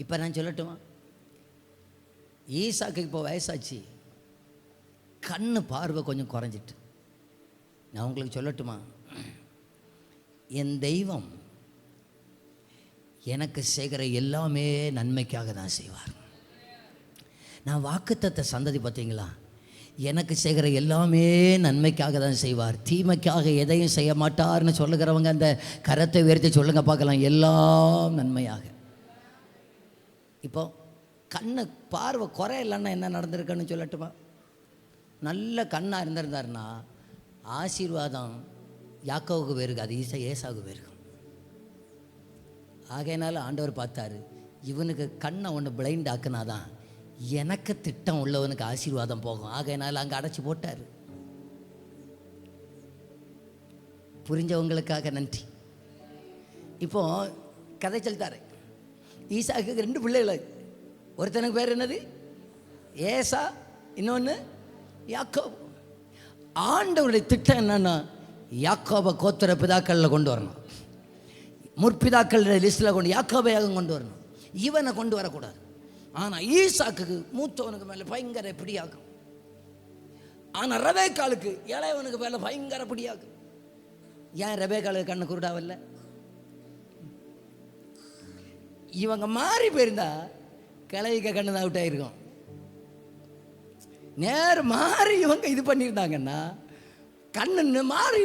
இப்போ நான் சொல்லட்டுமா, ஈசாக்கு இப்போ வயசாச்சு, கண்ணு பார்வை கொஞ்சம் குறைஞ்சிட்டு. நான் உங்களுக்கு சொல்லட்டுமா, என் தெய்வம் எனக்கு செய்கிற எல்லாமே நன்மைக்காக தான் செய்வார். நான் வாக்குத்தத்த சந்ததி பார்த்தீங்களா, எனக்கு செய்கிற எல்லாமே நன்மைக்காக தான் செய்வார், தீமைக்காக எதையும் செய்ய மாட்டார்னு சொல்லுகிறவங்க அந்த கரத்தை உயர்த்தி சொல்லுங்க பார்க்கலாம். எல்லாம் நன்மையாக. இப்போ கண்ணு பார்வை குறை இல்லைன்னா என்ன நடந்திருக்குன்னு சொல்லட்டுமா? நல்ல கண்ணாக இருந்திருந்தாருன்னா ஆசீர்வாதம் யாக்கோவுக்கு போயிருக்கு, அது ஏசாவுக்கு போயிருக்கும். ஆகையினால ஆண்டவர் பார்த்தாரு, இவனுக்கு கண்ணை ஒன்று பிளைண்ட் ஆக்குனாதான் எனக்கு திட்டம் உள்ளவனுக்கு ஆசீர்வாதம் போகும். ஆகையினால அங்கே அடைச்சி போட்டார். புரிஞ்சவங்களுக்காக நன்றி. இப்போ கதை சொல்லித்தாரு. ஈசாக்கு 2 பிள்ளைகள். ஒருத்தனுக்கு பேர் என்னது? ஏசா, இன்னொன்று யாக்கோபு. ஆண்டவருடைய திட்டம் என்னன்னா, யாக்கோபை கோத்திர பிதாக்களில் கொண்டு வரணும், முற்பிதாக்கள் லிஸ்ட்டில் கொண்டு யாக்கோபையாக கொண்டு வரணும், இவனை கொண்டு வரக்கூடாது. ஆனால் ஈசாக்கு மூத்தவனுக்கு மேலே பயங்கர பிடியாகும். ஆனால் ரெபேக்காளுக்கு இளையவனுக்கு மேலே பயங்கர பிடியாகும். ஏன் ரெபேக்காளுக்கு கண்ணு குருடாவல்ல? இவங்க மாறி போயிருந்தா கிளைவிக்க கண்ணு தான் அவுட் ஆகிருக்கும். நேர் மாறி இவங்க இது பண்ணியிருந்தாங்கன்னா கண்ணு மாறி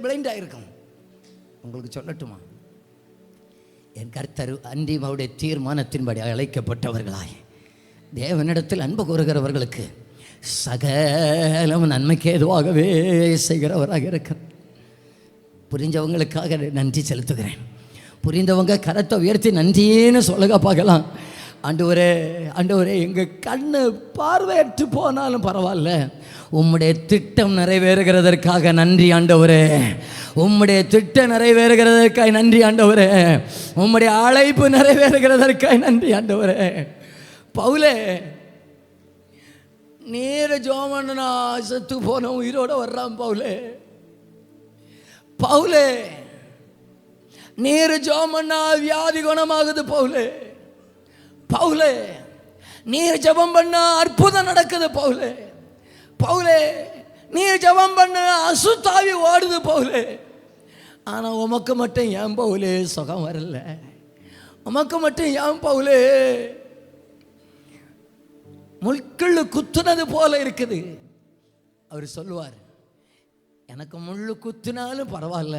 பிளைண்ட் ஆகிருக்கும். உங்களுக்கு சொல்லட்டுமா, என் கர்த்தர் அன்றியும் அவருடைய தீர்மானத்தின்படி அழைக்கப்பட்டவர்களாய் தேவனிடத்தில் அன்பு கூறுகிறவர்களுக்கு சகலம் நன்மைக்கு ஏதுவாகவே செய்கிறவராக இருக்கிறார். புரிஞ்சவங்களுக்காக நன்றி செலுத்துகிறேன். புரிந்தவங்க கரத்தை உயர்த்தி நன்றின்னு சொல்லுங்க பார்க்கலாம். ஆண்டவரே, ஆண்டவரே, எங்கள் கண்ணு பார்வையற்று போனாலும் பரவாயில்ல, உம்முடைய திட்டம் நிறைவேறுகிறதற்காக நன்றி ஆண்டவரே. உம்முடைய திட்டம் நிறைவேறுகிறதற்காக நன்றி ஆண்டவரே. உம்முடைய அழைப்பு நிறைவேறுகிறதற்காக நன்றி ஆண்டவரே. பவுலே, நேர ஜோமன்னா செத்து போன உயிரோட வர்றான் பவுலே. பவுலே, நேர ஜோமன்னா வியாதி குணமாகுது பவுலே. பவுலே, நீர் ஜெபம் பண்ண அற்புதம் நடக்குது பவுலே. பவுலே, நீர் ஜெபம் பண்ண அசுத்தாவி ஓடுது பவுலே. ஆனால் உமக்கு மட்டும் ஏன் பவுலே சுகம் வரல? உமக்கு மட்டும் ஏன் பவுலே முள்குள்ளு குத்துனது போல இருக்குது? அவர் சொல்லுவார், எனக்கு முள்ளு குத்துனாலும் பரவாயில்ல,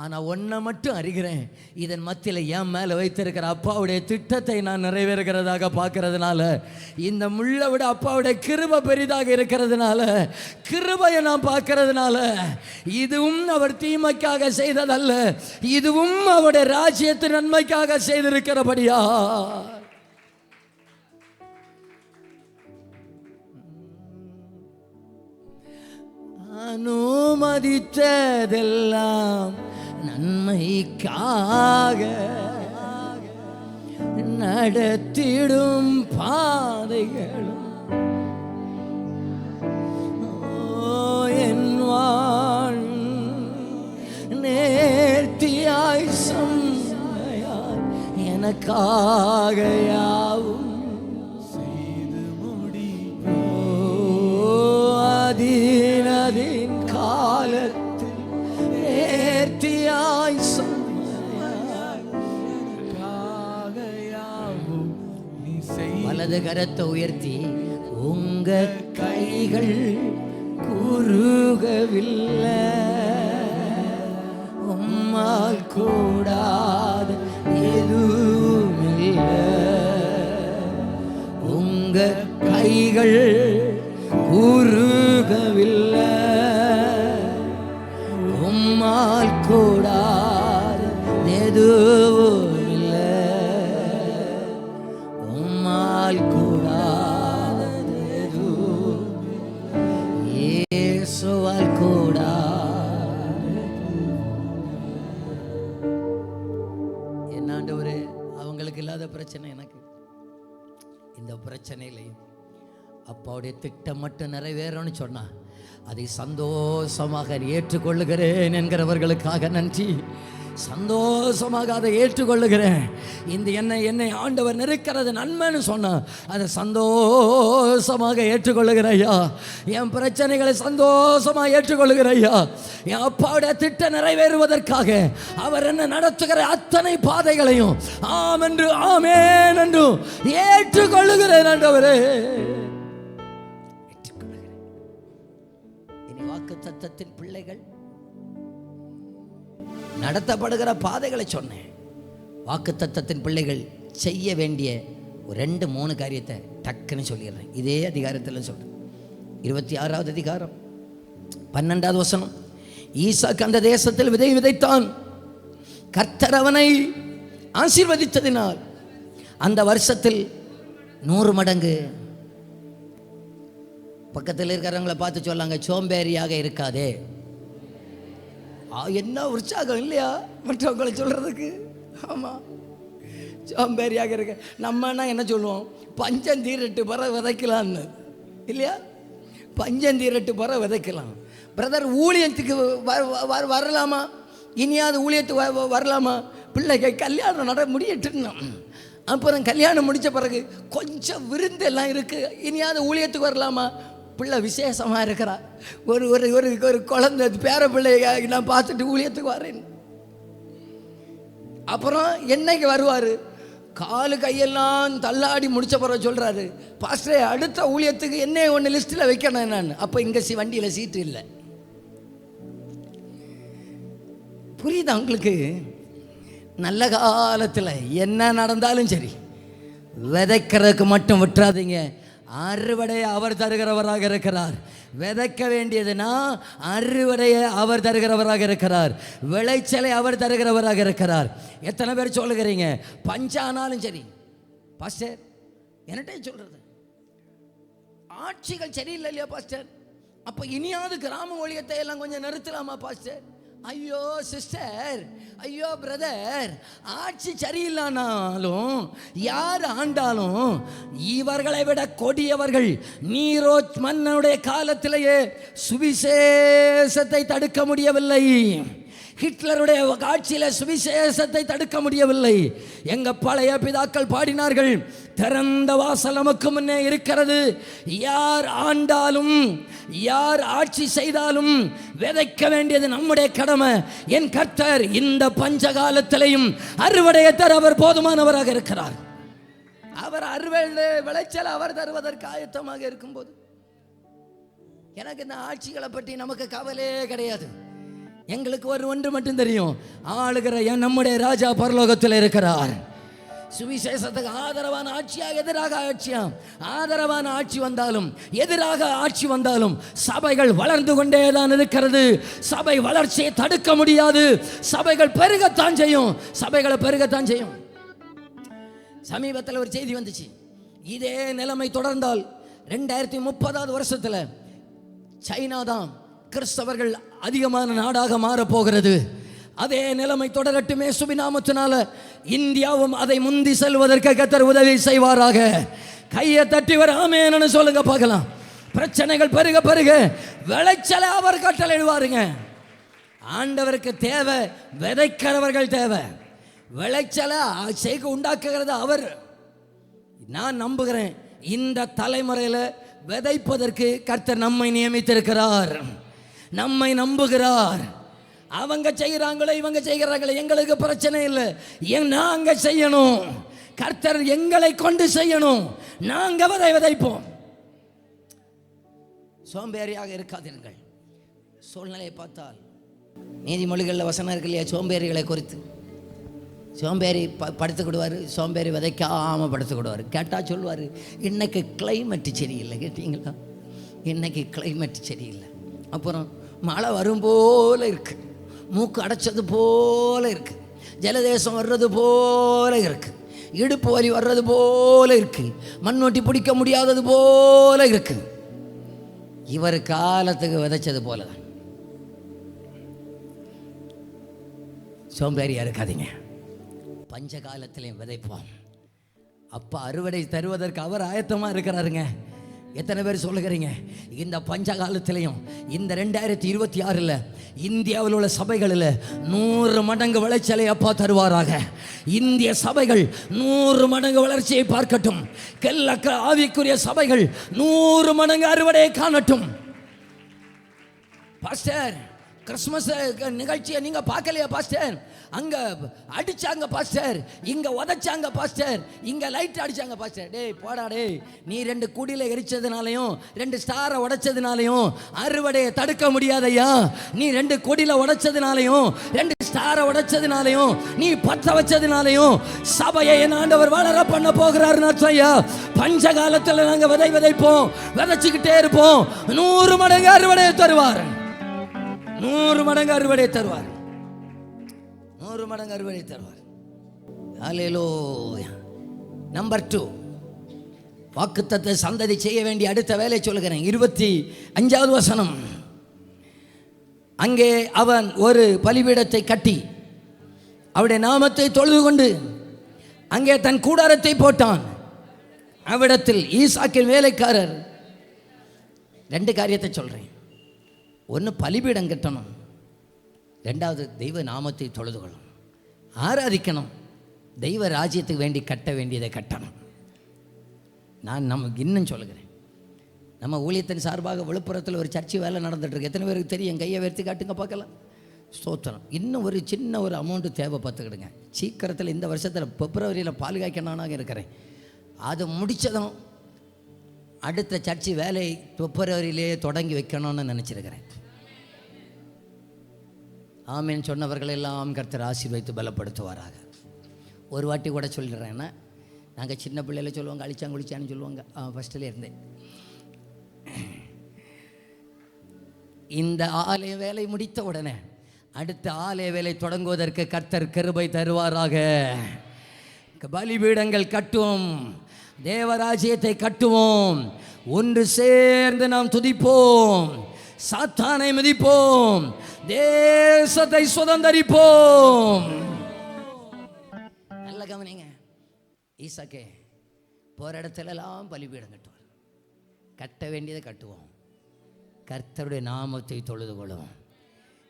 ஆனால் ஒன்றை மட்டும் அறிகிறேன், இதன் மத்தியில் என் மேலே வைத்திருக்கிற அப்பாவுடைய திட்டத்தை நான் நிறைவேறுகிறதாக பார்க்கறதுனால, இந்த முள்ளை விட அப்பாவுடைய கிருபை பெரிதாக இருக்கிறதுனால, கிருபையை நான் பார்க்கறதுனால, இதுவும் அவர் தீமைக்காக செய்ததல்ல, இதுவும் அவருடைய ராஜ்யத்தின் நன்மைக்காக செய்திருக்கிறபடியா அனுமதித்ததெல்லாம் நன்மைக்காக, நடத்திடும் பாதைகளும் என் வாழ் நேர்த்தியாய் செம்மையாய் எனக்காக யாவும் செய்து முடிப்போ. அதின் காலத்தில் நேர்த்தியாய் வலது கரத்தை உயர்த்தி, உங்க கைகள் குறுகவில்லை, உம்மால் கூடாத எதுவுமில்லை. உங்க கைகள் குறுகவில்லை, உம்மால் கூடாத எதுவும் இல்லை, உம்மால் கூடாத எதுவும் இயேசுவால் கூடாத. என்ன ஆண்டவரே, அவங்களுக்கு இல்லாத பிரச்சனை எனக்கு, இந்த பிரச்சனையிலையும் அப்பாவுடைய திட்டம் மட்டும் நிறைவேறணும்னு சொன்னா அதை சந்தோஷமாக ஏற்றுக்கொள்ளுகிறேன் என்கிறவர்களுக்காக நன்றி. சந்தோஷமாக அதை ஏற்றுக்கொள்ளுகிறேன். இந்த என்னை ஆண்டவர் நெருக்கிறது நன்மைன்னு சொன்னா அதை சந்தோஷமாக ஏற்றுக்கொள்ளுகிறேன் ஐயா. என் பிரச்சனைகளை சந்தோஷமாக ஏற்றுக்கொள்ளுகிறேன் ஐயா. என் அப்பாவுடைய திட்டம் நிறைவேறுவதற்காக அவர் என்ன நடத்துகிற அத்தனை பாதைகளையும் ஆம் என்று ஆமேன் என்று ஏற்றுக்கொள்ளுகிறேன் ஆண்டவரே. இனி வாக்குத்தத்தத்தின் பிள்ளைகள் நடத்தப்படுகிற பாதைகளை சொன்னேன். வாக்குத்தத்தத்தின் பிள்ளைகள் செய்ய வேண்டிய ஒரு 2-3 காரியத்தை டக்குன்னு சொல்லிடுறேன். இதே அதிகாரத்தில் சொல்றேன். 26வது அதிகாரம் 12வது வசனம். ஈசாக்கு அந்த தேசத்தில் விதை விதைத்தான். கர்த்தர் அவனை ஆசீர்வதித்ததினால் அந்த வருஷத்தில் 100 மடங்கு. பக்கத்தில் இருக்கிறவங்களை பார்த்து சொல்லாங்க, சோம்பேறியாக இருக்காதே. என்ன உற்சாகம் இல்லையா மற்றவங்களை சொல்றதுக்கு? ஆமாம், சோம்பேறியாக இருக்க. நம்மனா என்ன சொல்லுவோம்? பஞ்சம் தீரட்டு பற விதைக்கலான்னு இல்லையா? பஞ்சம் தீரட்டு பற விதைக்கலாம். பிரதர், ஊழியத்துக்கு வரலாமா? இனியாவது ஊழியத்துக்கு வரலாமா? பிள்ளைக்கு கல்யாணம் முடியட்டுன்னா அப்புறம் கல்யாணம் முடித்த பிறகு கொஞ்சம் விருந்தெல்லாம் இருக்குது, இனியாவது ஊழியத்துக்கு வரலாமா? பிள்ளை விசேஷமாக இருக்கிறா. ஒரு ஒரு ஒரு ஒரு குழந்தை பேர பிள்ளைய நான் பார்த்துட்டு ஊழியத்துக்கு வரேன். அப்புறம் என்னைக்கு வருவார்? காலு கையெல்லாம் தள்ளாடி முடிச்ச பிறகு சொல்கிறாரு, பாஸ்டரே அடுத்த ஊழியத்துக்கு என்ன ஒன்று லிஸ்ட்டில் வைக்கணும் நான். அப்போ இங்கே வண்டியில் சீட்டு இல்லை. புரியுதா உங்களுக்கு? நல்ல காலத்தில் என்ன நடந்தாலும் சரி, விதைக்கிறதுக்கு மட்டும் விட்டுறாதீங்க. அறுவடையை அவர் தருகிறவராக இருக்கிறார். விதைக்க வேண்டியதுன்னா அறுவடையை அவர் தருகிறவராக இருக்கிறார். விளைச்சலை அவர் தருகிறவராக இருக்கிறார். எத்தனை பேர் சொல்லுகிறீங்க? பஞ்சானாலும் சரி பாஸ்டர், என்னட்டே சொல்றது ஆட்சிகள் சரியில்லை இல்லையா பாஸ்டர்? அப்போ இனியாவது கிராம ஊழியத்தை எல்லாம் கொஞ்சம் நிறுத்தலாமா பாஸ்டர்? ஐயோ சிஸ்டர், ஐயோ பிரதர், ஆட்சி சரியில்லானாலும் யார் ஆண்டாலும் இவர்களை விட கொடியவர்கள். நீரோ மன்னனுடைய காலத்திலேயே சுவிசேஷத்தை தடுக்க முடியவில்லை. ஹிட்லருடைய ஆட்சியில் சுவிசேஷத்தை தடுக்க முடியவில்லை. எங்க பழைய பிதாக்கள் பாடினார்கள், திறந்த வாசல் நமக்கு முன்னே இருக்கிறது. யார் ஆண்டாலும் யார் ஆட்சி செய்தாலும் விதைக்க வேண்டியது நம்முடைய கடமை. என் கர்த்தர் இந்த பஞ்ச காலத்திலையும் அறுவடையை தர அவர் போதுமானவராக இருக்கிறார். அவர் அறுவடை விளைச்சல் அவர் தருவதற்கு ஆயத்தமாக இருக்கும்போது எனக்கு இந்த ஆட்சிகளை பற்றி நமக்கு கவலையே கிடையாது. எங்களுக்கு ஒன்று மட்டும் தெரியும், ஆளுகிற நம்முடைய ராஜா பரலோகத்தில் இருக்கிறார். சுவிசேஷத்துக்கு ஆதரவான ஆட்சியா எதிராக ஆட்சியா, ஆதரவான ஆட்சி வந்தாலும் எதிராக ஆட்சி வந்தாலும் சபைகள் வளர்ந்து கொண்டே தான் இருக்கிறது. சபை வளர்ச்சியை தடுக்க முடியாது. சபைகள் பெருகத்தான் செய்யும். சபைகளை பெருகத்தான் செய்யும். சமீபத்தில் ஒரு செய்தி வந்துச்சு, இதே நிலைமை தொடர்ந்தால் 2030வது வருஷத்தில் சைனா தான் கிறிஸ்தவர்கள் அதிகமான நாடாக மாறப்போகிறது. அதே நிலைமை தொடரட்டுமே சுபிநாமத்தினால. இந்தியாவும் அதை முந்தி செல்வதற்கு கர்த்தர் உதவி செய்வாராக. கையை தட்டி வர ஆமென்னு சொல்லுங்க பார்க்கலாம். பிரச்சனைகள் பெருக பெருக விளைச்சலை அவர் கட்டளையிடுவாருங்க. ஆண்டவருக்கு தேவை விதைக்கிறவர்கள் தேவை, விளைச்சலை உண்டாக்குகிறது அவர். நான் நம்புகிறேன் இந்த தலைமுறையில் விதைப்பதற்கு கர்த்தர் நம்மை நியமித்திருக்கிறார். நம்மை நம்புகிறார். அவங்க செய்கிறாங்களோ இவங்க செய்கிறாங்களோ எங்களுக்கு பிரச்சனை இல்லை. நாங்க செய்யணும். கர்த்தர் எங்களை கொண்டு செய்யணும். நாங்க விதைப்போம். சோம்பேறியாக இருக்காதீர்கள். சூழ்நிலையை பார்த்தால் நீதிமொழிகளில் வசனம் இருக்கு இல்லையா, சோம்பேறிகளை குறித்து. சோம்பேறி படுத்துக்கிடுவார், சோம்பேறி விதைக்காமல் படுத்துக்கிடுவார். கேட்டால் சொல்லுவார், இன்னைக்கு கிளைமேட்டு சரியில்லை. கேட்டீங்களா? இன்னைக்கு கிளைமேட்டு சரியில்லை. அப்புறம் மழை வரும் போல இருக்கு, மூக்கு அடைச்சது போல இருக்கு, ஜலதேசம் வர்றது போல இருக்கு, இடுப்பு வலி வர்றது போல இருக்கு, மண்ணொட்டி பிடிக்க முடியாதது போல இருக்கு. இவர் காலத்துக்கு விதைச்சது போல தான். சோம்பேறியா இருக்காதீங்க. பஞ்ச காலத்திலையும் விதைப்போம். அப்போ அறுவடை தருவதற்கு அவர் ஆயத்தமாக இருக்கிறாருங்க. எத்தனை பேர் சொல்லுகிறீங்க இந்த பஞ்ச காலத்திலையும் இந்த 2026 இந்தியாவில் உள்ள சபைகளில் 100 மடங்கு விளைச்சலை அப்பா தருவாராக. இந்திய சபைகள் 100 மடங்கு வளர்ச்சியை பார்க்கட்டும். கெல்லக்க ஆவிக்குரிய சபைகள் 100 மடங்கு அறுவடையை காணட்டும். பாஸ்டர், கிறிஸ்மஸ் நிகழ்ச்சியை நீங்க பார்க்கலையா பாஸ்டர்? அங்க அடிச்சாங்க பாஸ்டர், இங்க உதைச்சாங்க பாஸ்டர், இங்க லைட் அடிச்சாங்க பாஸ்டர். டேய் போடா டேய், நீ 2 குடியில எரிச்சதுனாலையும் 2 ஸ்டாரை உடைச்சதுனாலையும் அறுவடையை தடுக்க முடியாதையா. நீ 2 குடியில உடைச்சதுனாலையும் 2 ஸ்டாரை உடைச்சதுனாலையும் நீ பற்ற வச்சதுனாலையும் சபையை என் ஆண்டவர் வளர பண்ண போகிறாருன்னு ஐயா. பஞ்ச காலத்தில் நாங்க விதைப்போம், விதைச்சுக்கிட்டே இருப்போம். 100 மடங்கு அறுவடையை தருவார். 100 மடங்கு அறுவடை தருவார். 100 மடங்கு அறுவடை தருவார். ஹல்லேலூயா. நம்பர் 2, வாக்குத்தத்த சந்ததி செய்ய வேண்டிய அடுத்த வேலை சொல்லுகிறேன். 25வது வசனம். அங்கே அவன் ஒரு பலிபீடத்தை கட்டி அவருடைய நாமத்தை தொழுது கொண்டு அங்கே தன் கூடாரத்தை போட்டான். அவ்விடத்தில் ஈசாக்கின் வேலைக்காரர் 2 காரியத்தை சொல்றேன். ஒன்று பலிபீடம் கட்டணும், 2வது தெய்வ நாமத்தை தொழுது கொள்ளணும், ஆராதிக்கணும். தெய்வ ராஜ்யத்துக்கு வேண்டி கட்ட வேண்டியதை கட்டணும். நான் நமக்கு இன்னும் சொல்லுகிறேன், நம்ம ஊழியத்தின் சார்பாக விழுப்புரத்தில் ஒரு சர்ச்சை வேலை நடந்துட்டுருக்கு. எத்தனை பேருக்கு தெரியும்? கையை உயர்த்தி காட்டுங்க பார்க்கலாம். ஸ்தோத்திரம். இன்னும் ஒரு சின்ன ஒரு அமௌண்ட்டு தேவை, பார்த்துக்கிடுங்க. சீக்கிரத்தில் இந்த வருஷத்தில் பிப்ரவரியில் பால் காய்க்கணும்னாக இருக்கிறேன். அது முடித்ததும் அடுத்த சர்ச்சை வேலை பிப்ரவரியிலேயே தொடங்கி வைக்கணும்னு நினச்சிருக்கிறேன். ஆமீன் சொன்னவர்கள் எல்லாம் கர்த்தர் ஆசீர்வதித்து பலப்படுத்துவாராக. ஒரு வாட்டி கூட சொல்லிடுறேன்னா, நாங்கள் சின்ன பிள்ளையில சொல்லுவாங்க அழிச்சாங்குளிச்சான்னு சொல்லுவாங்க. ஃபஸ்ட்டில் இருந்தேன். இந்த ஆலய வேலை முடித்த உடனே அடுத்த ஆலய வேலை தொடங்குவதற்கு கர்த்தர் கிருபை தருவாராக. பலிபீடங்கள் கட்டுவோம், தேவராஜ்யத்தை கட்டுவோம், ஒன்று சேர்ந்து நாம் துதிப்போம், சாத்தானை மிதிப்போம், தேசத்தை சுதந்தரிப்போம். நல்ல கவனிங்க. ஈசாக்கே போற இடத்துல எல்லாம் பலிபீடம் கட்டுவார். கட்ட வேண்டியதை கட்டுவோம், கர்த்தருடைய நாமத்தை தொழுது கொள்ளுவோம்.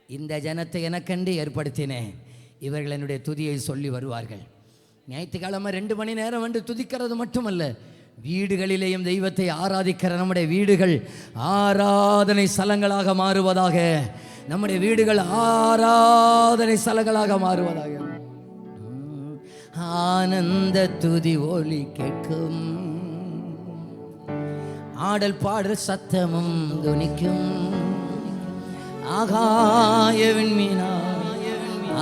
இந்த ஜனத்தை எனக்கண்டு ஏற்படுத்தினேன், இவர்கள் என்னுடைய துதியை சொல்லி வருவார்கள். ஞாயிற்றுக்கிழமை 2 மணி நேரம் வந்து துதிக்கிறது மட்டுமல்ல, வீடுகளிலேயும் தெய்வத்தை ஆராதிக்கிற நம்முடைய வீடுகள் ஆராதனை ஸ்தலங்களாக மாறுவதாக. நம்முடைய வீடுகள் ஆராதனை ஸ்தலங்களாக மாறுவதாக. ஆனந்த துதி ஒலி கேட்கும், ஆடல் பாடல் சத்தமும் துணிக்கும். ஆகாயவின் மீனா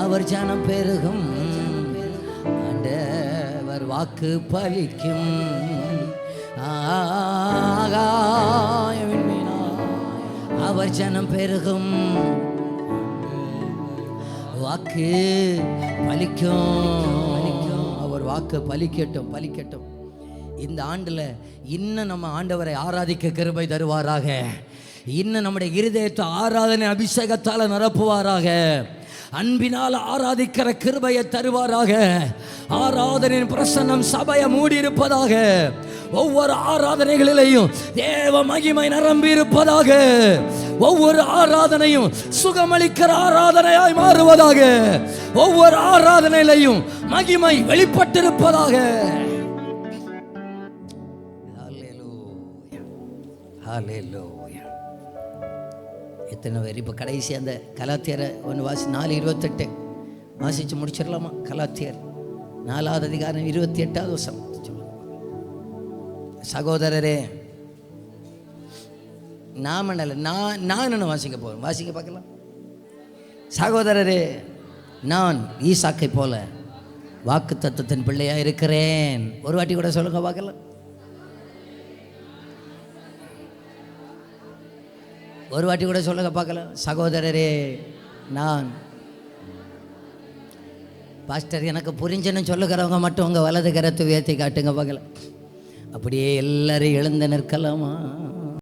அவர் ஜனம் பெருகும், ஆண்டவர் வாக்கு பலிக்கும். ஆகாயவின் மீனா அவர் ஜனம் பெருகும், வாக்கு பலிக்கும். அவர் வாக்கு பலிக்கட்டும், பலிக்கட்டும். இந்த ஆண்டில் இன்னும் நம்ம ஆண்டவரை ஆராதிக்க கிருபை தருவாராக. இன்னும் நம்முடைய இருதயத்தை ஆராதனை அபிஷேகத்தால் நிரப்புவாராக. அன்பினால் ஆராதிக்கிற கிருபையை தருவாராக. ஆராதனையின் பிரசன்னம் சபையை மூடி இருப்பதாக. ஒவ்வொரு ஆராதனைகளிலேயும் தேவ மகிமை நிரம்பி இருப்பதாக. ஒவ்வொரு ஆராதனையும் சுகமளிக்கிற ஆராதனையாய் மாறுவதாக. ஒவ்வொரு ஆராதனையிலையும் மகிமை வெளிப்பட்டிருப்பதாக. ஹல்லேலூயா. எத்தனை பேர் இப்போ கடைசி அந்த கலாத்தியரை ஒன்று 4:28 வாசித்து முடிச்சிடலாமா? கலாத்தியர் 4வது அதிகாரம் 28வது வசனம் சொல்லுங்க. சகோதரரே, நான் வாசிக்க போகிறேன், வாசிக்க பார்க்கலாம். சகோதரரே, நான் ஈசாக்கை போல வாக்கு தத்துவத்தின் பிள்ளையாக இருக்கிறேன். ஒரு வாட்டி கூட சொல்லுங்க பார்க்கலாம். ஒரு வாட்டி கூட சொல்லுங்க பார்க்கலாம். சகோதரரே, நான் பாஸ்டர் எனக்கு புரிஞ்சுன்னு சொல்லுகிறவங்க மட்டும் உங்கள் வலது கரத்தை உயர்த்தி காட்டுங்க பார்க்கலாம். அப்படியே எல்லாரும் எழுந்து நிற்கலாமா?